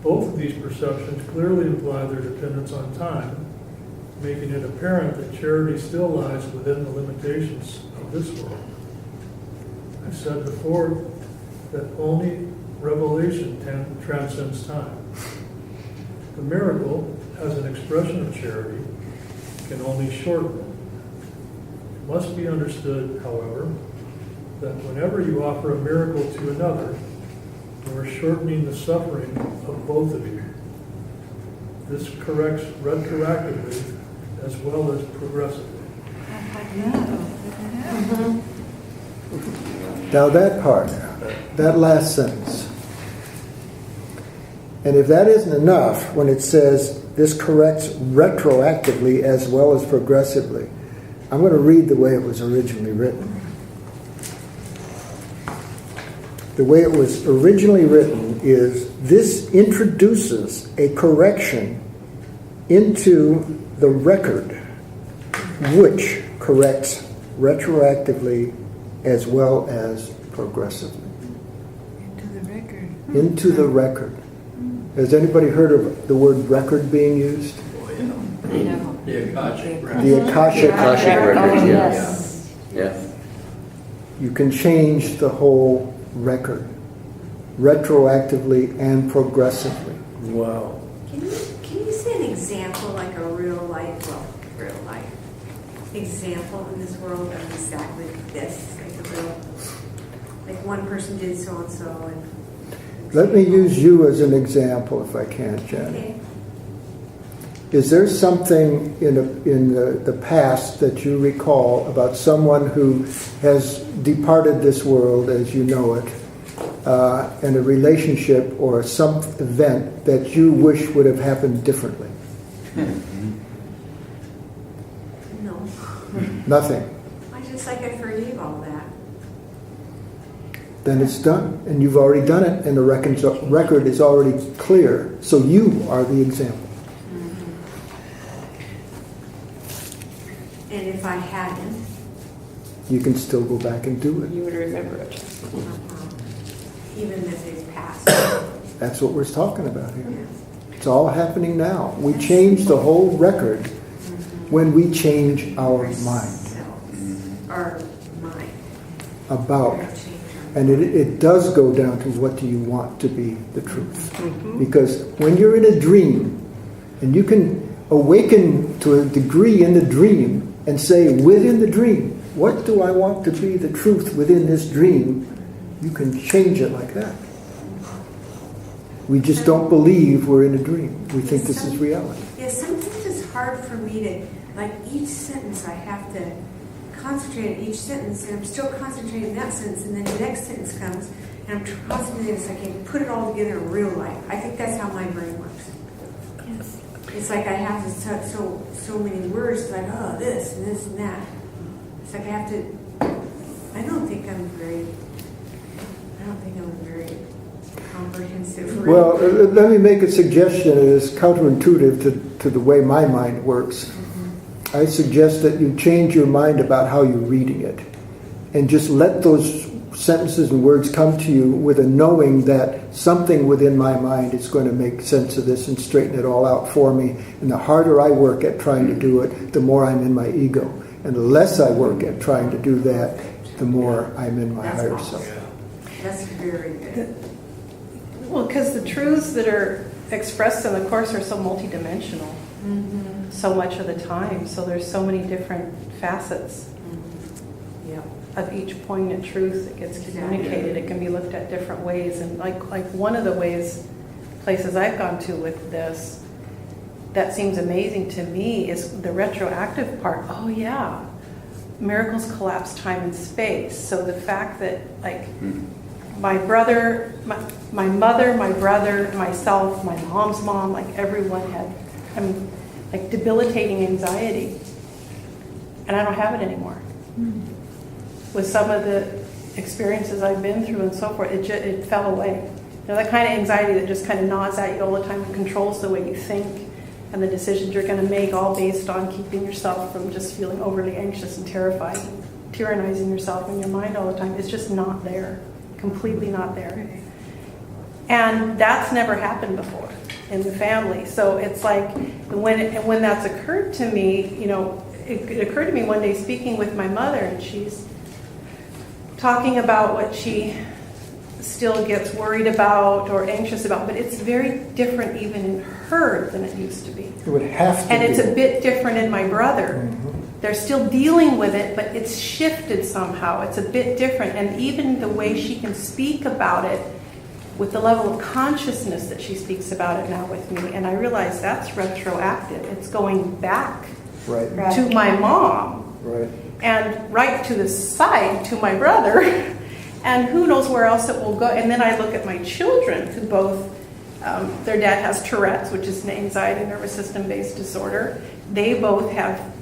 Both of these perceptions clearly imply their dependence on time, making it apparent that charity still lies within the limitations of this world. I said before that only revelation transcends time. The miracle, as an expression of charity, can only shorten it. It must be understood, however, that whenever you offer a miracle to another, you are shortening the suffering of both of you. This corrects retroactively as well as progressively. Now that part, that last sentence. And if that isn't enough, when it says this corrects retroactively as well as progressively, I'm going to read the way it was originally written. The way it was originally written is, this introduces a correction into the record, which corrects retroactively as well as progressively. Into the record. Into the record. Has anybody heard of the word record being used? Oh, yeah. The Akashic record. The Akashic record, Yes. Yeah. You can change the whole record, retroactively and progressively. Wow. Can you say an example, like a real life example in this world of exactly this? Like one person did so and so, and Let me use you as an example, if I can, Jen. okay. Is there something in the past that you recall about someone who has departed this world as you know it, and a relationship or some event that you wish would have happened differently? No. Nothing. I forgave all that. Then it's done, and you've already done it, and the record is already clear, so you are the example. And if I hadn't, You can still go back and do it. You would remember it. even if it's passed. That's what we're talking about here. It's all happening now. We change the whole record when we change our mind Our mind. about. And it does go down to what do you want to be the truth. Because when you're in a dream, and you can awaken to a degree in the dream and say within the dream, what do I want to be the truth within this dream? You can change it like that. We just don't believe we're in a dream. We think this is reality. Yeah, sometimes it's hard for me to, like, each sentence I have to concentrate on each sentence, and I'm still concentrating on that sentence, and then the next sentence comes, and I'm concentrating so I can put it all together in real life. I think that's how my brain works. Yes. It's like I have to so many words, like, oh, this and this and that. It's like I have to, I don't think I'm very comprehensive. Well, let me make a suggestion that is counterintuitive to the way my mind works. I suggest that you change your mind about how you're reading it and just let those sentences and words come to you with a knowing that something within my mind is going to make sense of this and straighten it all out for me. And the harder I work at trying to do it, the more I'm in my ego. And the less I work at trying to do that, the more I'm in my higher self. That's very good. Well, because the truths that are expressed in the Course are so multidimensional, so much of the time. So there's so many different facets of each poignant truth that gets communicated. It can be looked at different ways. And like one of the places I've gone to with this that seems amazing to me is the retroactive part. Oh yeah, miracles collapse time and space. So the fact that like my brother, my mother, my brother, myself, my mom's mom, like everyone had, like debilitating anxiety. And I don't have it anymore. With some of the experiences I've been through and so forth, it fell away. You know, that kind of anxiety that just kind of gnaws at you all the time and controls the way you think and the decisions you're going to make, all based on keeping yourself from just feeling overly anxious and terrified, and tyrannizing yourself in your mind all the time. It's just not there. Completely not there. And that's never happened before in the family. So it's like when that's occurred to me, you know, it occurred to me one day speaking with my mother, and she's talking about what she still gets worried about or anxious about, but it's very different even in her than it used to be. It would have to and be. It's a bit different in my brother. They're still dealing with it, but it's shifted somehow. It's a bit different. And even the way she can speak about it with the level of consciousness that she speaks about it now with me. And I realize that's retroactive. It's going back to my mom. Right. And right to the side to my brother. And who knows where else it will go. And then I look at my children who both, their dad has Tourette's, which is an anxiety nervous system based disorder. They both have,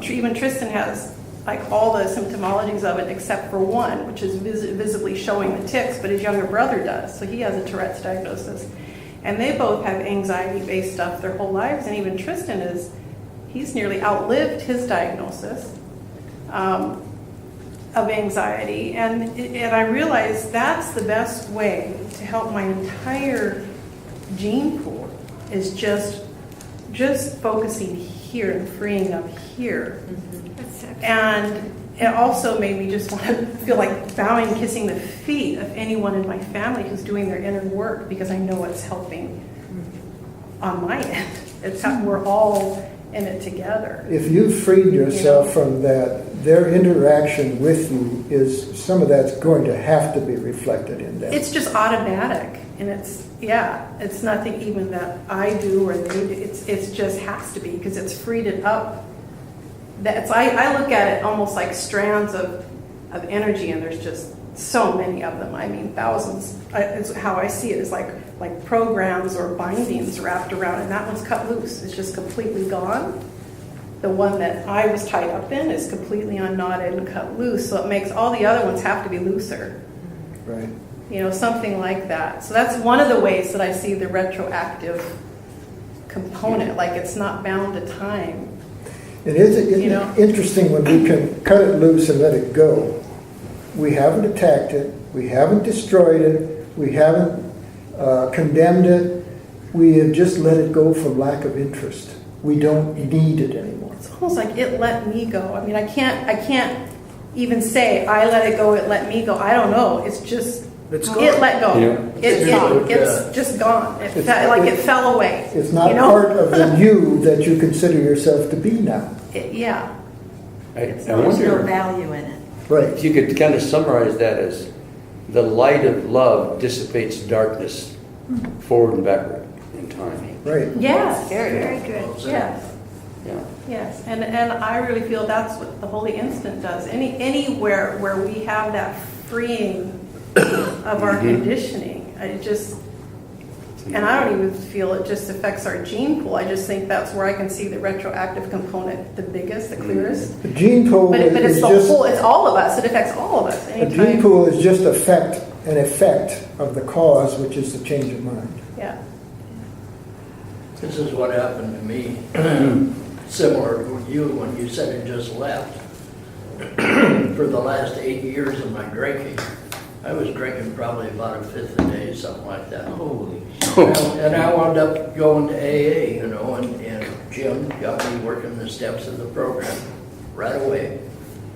even Tristan has like all the symptomologies of it except for one, which is visibly showing the tics, but his younger brother does. So he has a Tourette's diagnosis. And they both have anxiety based stuff their whole lives. And even Tristan he's nearly outlived his diagnosis of anxiety, and I realized that's the best way to help my entire gene pool is just focusing here and freeing up here. And it also made me just want to feel like bowing and kissing the feet of anyone in my family who's doing their inner work, because I know it's helping on my end. We're all in it together. If you've freed yourself from that, their interaction with you some of that's going to have to be reflected in that. It's just automatic, and it's nothing even that I do or they do. It's just has to be, because it's freed it up. I look at it almost like strands of energy, and there's just so many of them. I mean, thousands. It's how I see it is like programs or bindings wrapped around, and that one's cut loose. It's just completely gone. The one that I was tied up in is completely unknotted and cut loose, so it makes all the other ones have to be looser. Right. You know, something like that. So that's one of the ways that I see the retroactive component, like it's not bound to time. It is interesting when we can cut it loose and let it go. We haven't attacked it. We haven't destroyed it. We haven't condemned it. We have just let it go from lack of interest. We don't need it anymore. It's almost like it let me go. I mean, I can't even say I let it go, it let me go. I don't know. It's just it let go. Yeah. It's just gone. It fell away. It's not part of the you that you consider yourself to be now. Yeah. There's no value in it. Right. If you could kind of summarize that as the light of love dissipates darkness. forward and backward in time. Right. Yes, Very good. yes. Yeah. Yes, and I really feel that's what the Holy Instant does. Anywhere where we have that freeing of our conditioning, and I don't even feel it just affects our gene pool. I just think that's where I can see the retroactive component the biggest, the clearest. The gene pool But it's is the just whole. It's all of us. It affects all of us. a gene pool is just an effect of the cause, which is the change of mind. Yeah. This is what happened to me, similar to you when you said it just left. For the last 8 years of my drinking, I was drinking probably about a fifth a day, something like that. Holy And I wound up going to AA, and Jim got me working the steps of the program right away.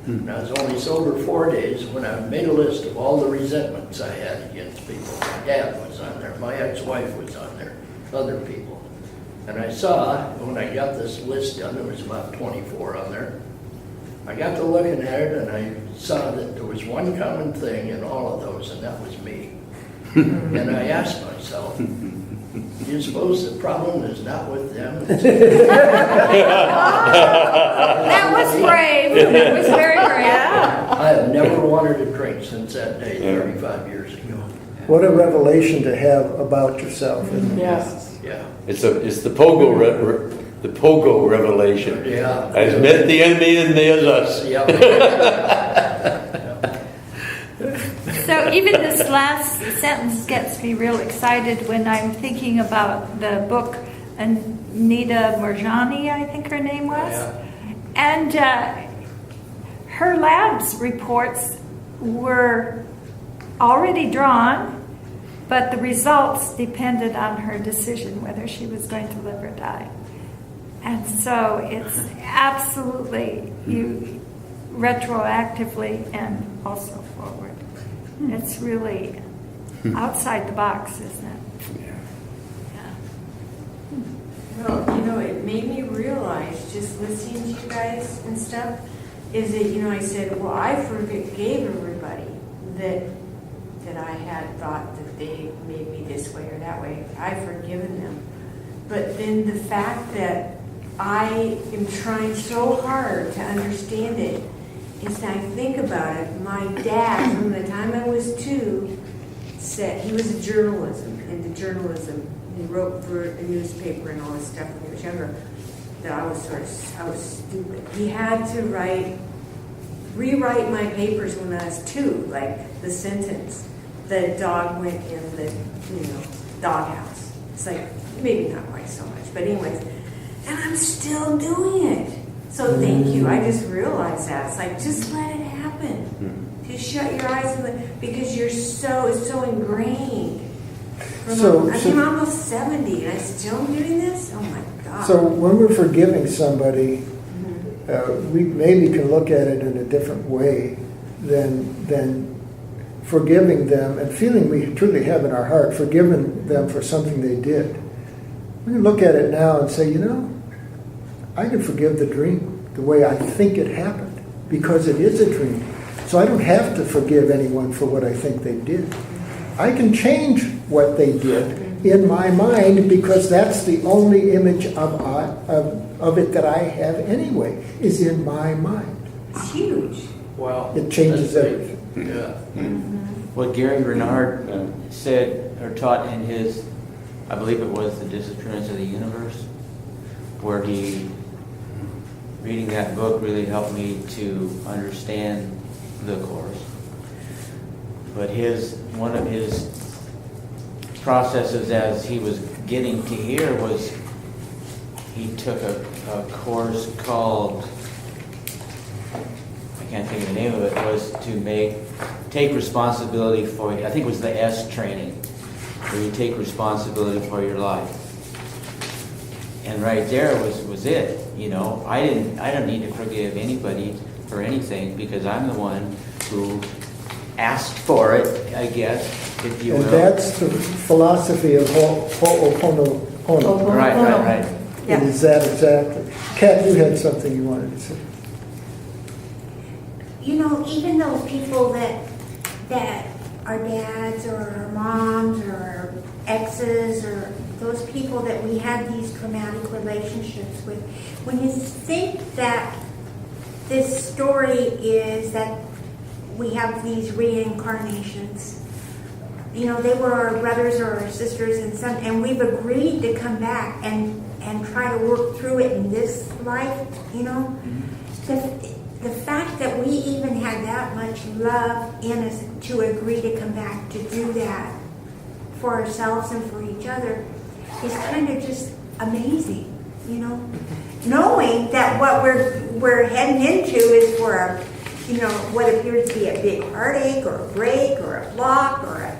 And I was only sober 4 days when I made a list of all the resentments I had against people. My dad was on there, my ex-wife was on there, other people. And I saw, when I got this list done, there was about 24 on there. I got to looking at it and I saw that there was one common thing in all of those, and that was me. And I asked myself, do you suppose the problem is not with them? That was brave. It was very brave. I have never wanted to drink since that day, 35 years ago. What a revelation to have about yourself, isn't it? Yes. Yeah. It's the pogo revelation. Yeah. I admit the enemy and there's us. So even this last sentence gets me real excited when I'm thinking about the book Anita Moorjani, I think her name was. Yeah. And her labs reports were already drawn, but the results depended on her decision whether she was going to live or die. And so it's absolutely you retroactively and also forward. It's really outside the box, isn't it? Well, it made me realize, just listening to you guys and stuff, is that, I said, well, I forgave everybody that I had thought that they made me this way or that way. I've forgiven them. But then the fact that I am trying so hard to understand it is that I think about it. My dad, from the time I was 2, said he was into journalism. He wrote for a newspaper and all this stuff when he was younger. That I was stupid. He had to rewrite my papers when I was 2, like the sentence, the dog went in the, doghouse. It's like, maybe not quite so much, but anyways. And I'm still doing it. So thank you. I just realized that. It's like, just let it happen. Just shut your eyes because it's so ingrained. I'm almost 70 and I'm still doing this? Oh my God. So when we're forgiving somebody, we maybe can look at it in a different way than forgiving them and feeling we truly have in our heart, forgiving them for something they did. We can look at it now and say, I can forgive the dream the way I think it happened because it is a dream. So I don't have to forgive anyone for what I think they did. I can change what they did in my mind because that's the only image of it that I have anyway, is in my mind. It's huge. Wow. It changes everything. Yeah. What Gary Renard said or taught in his, I believe it was The Disappearance of the Universe, where reading that book really helped me to understand the Course. But one of his processes as he was getting to here was he took a course called, I can't think of the name of it, was to take responsibility for, I think it was the S training, where you take responsibility for your life. And right there was it. I don't need to forgive anybody for anything because I'm the one who asked for it, I guess, if you will. And that's the philosophy of Ho'oponopono. Right. It is that exactly. Kat, you had something you wanted to say. Even those people that are dads or moms or exes or those people that we had these traumatic relationships with, when you think that this story is that we have these reincarnations, you know, they were our brothers or our sisters and we've agreed to come back and try to work through it in this life, you know. The fact that we even had that much love in us to agree to come back to do that for ourselves and for each other is kind of just amazing, you know. Knowing that what we're heading into is for a, you know, what appears to be a big heartache or a break or a block or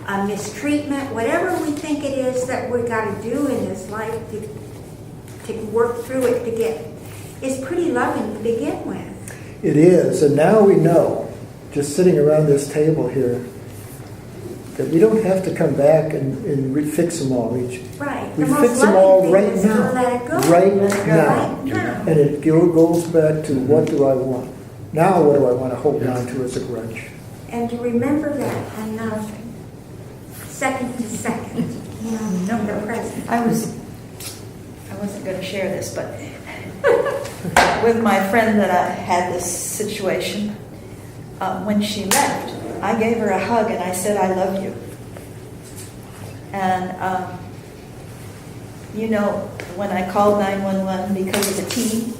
a mistreatment, whatever we think it is that we got to do in this life to work through it to get, is pretty loving to begin with. It is, and now we know, just sitting around this table here, that we don't have to come back and fix them all. Right. We The fix most them all loving right thing is to now. let it go. Right Right now. now. And it goes back to what do I want? Now what do I want to hold on to as a grudge? And to remember that enough, second to second, you know, in the present. I wasn't going to share this, but with my friend that I had this situation, when she left, I gave her a hug and I said, I love you. And, you know, when I called 911 because of the tea,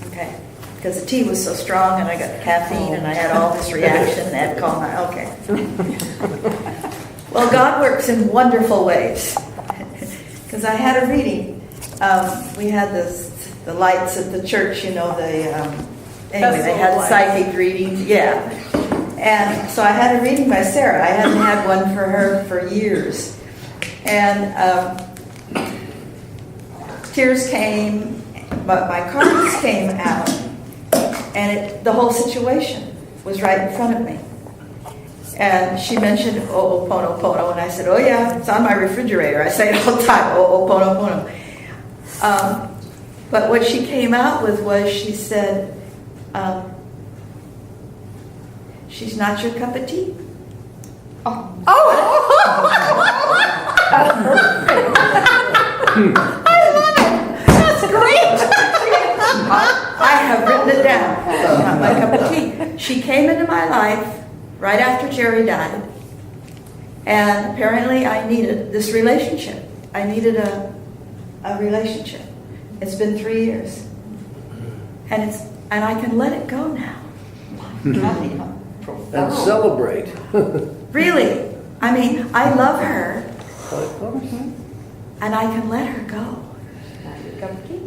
okay, because the tea was so strong and I got caffeine and I had all this reaction and I had to call Well, God works in wonderful ways. Because I had a reading. We had the lights at the church, you know, anyway, they had psychic readings, yeah. And so I had a reading by Sarah. I hadn't had one for her for years. And tears came, but my cards came out, and the whole situation was right in front of me. And she mentioned Ho'oponopono, and I said, oh yeah, it's on my refrigerator. I say it all the time, Ho'oponopono. But what she came out with was, she said, she's not your cup of tea. Oh. I love it. That's great. I have written it down. Not my cup of tea. She came into my life right after Jerry died. And apparently I needed this relationship. I needed a relationship. It's been 3 years. And I can let it go now. And celebrate. Really. I mean, I love her. And I can let her go. Not your cup of tea.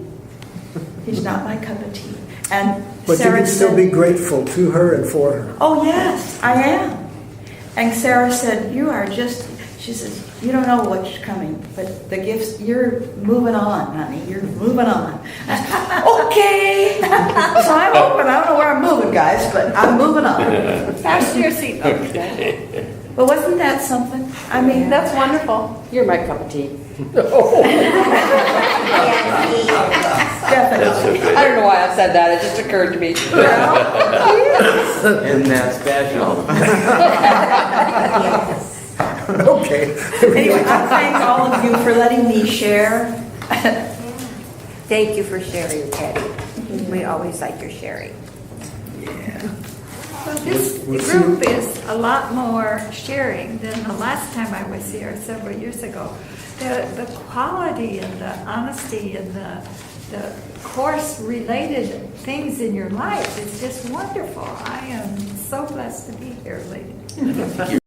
He's not my cup of tea. And But Sarah you can still said, be grateful to her and for her. oh yes, I am. And Sarah said, you are just, she says, you don't know what's coming, but the gifts, you're moving on, honey. You're moving on. Okay. So I'm open. I don't know where I'm moving, guys, but I'm moving on. Fasten your seatbelt. But wasn't that something? I mean, That's wonderful. You're my cup of tea. definitely. I don't know why I said that. It just occurred to me. Isn't that special? Okay. Anyway, I thank all of you for letting me share. Thank you for sharing, Patty. We always like your sharing. Well, this group is a lot more sharing than the last time I was here several years ago. The quality and the honesty and the course-related things in your life is just wonderful. I am so blessed to be here, lady. You're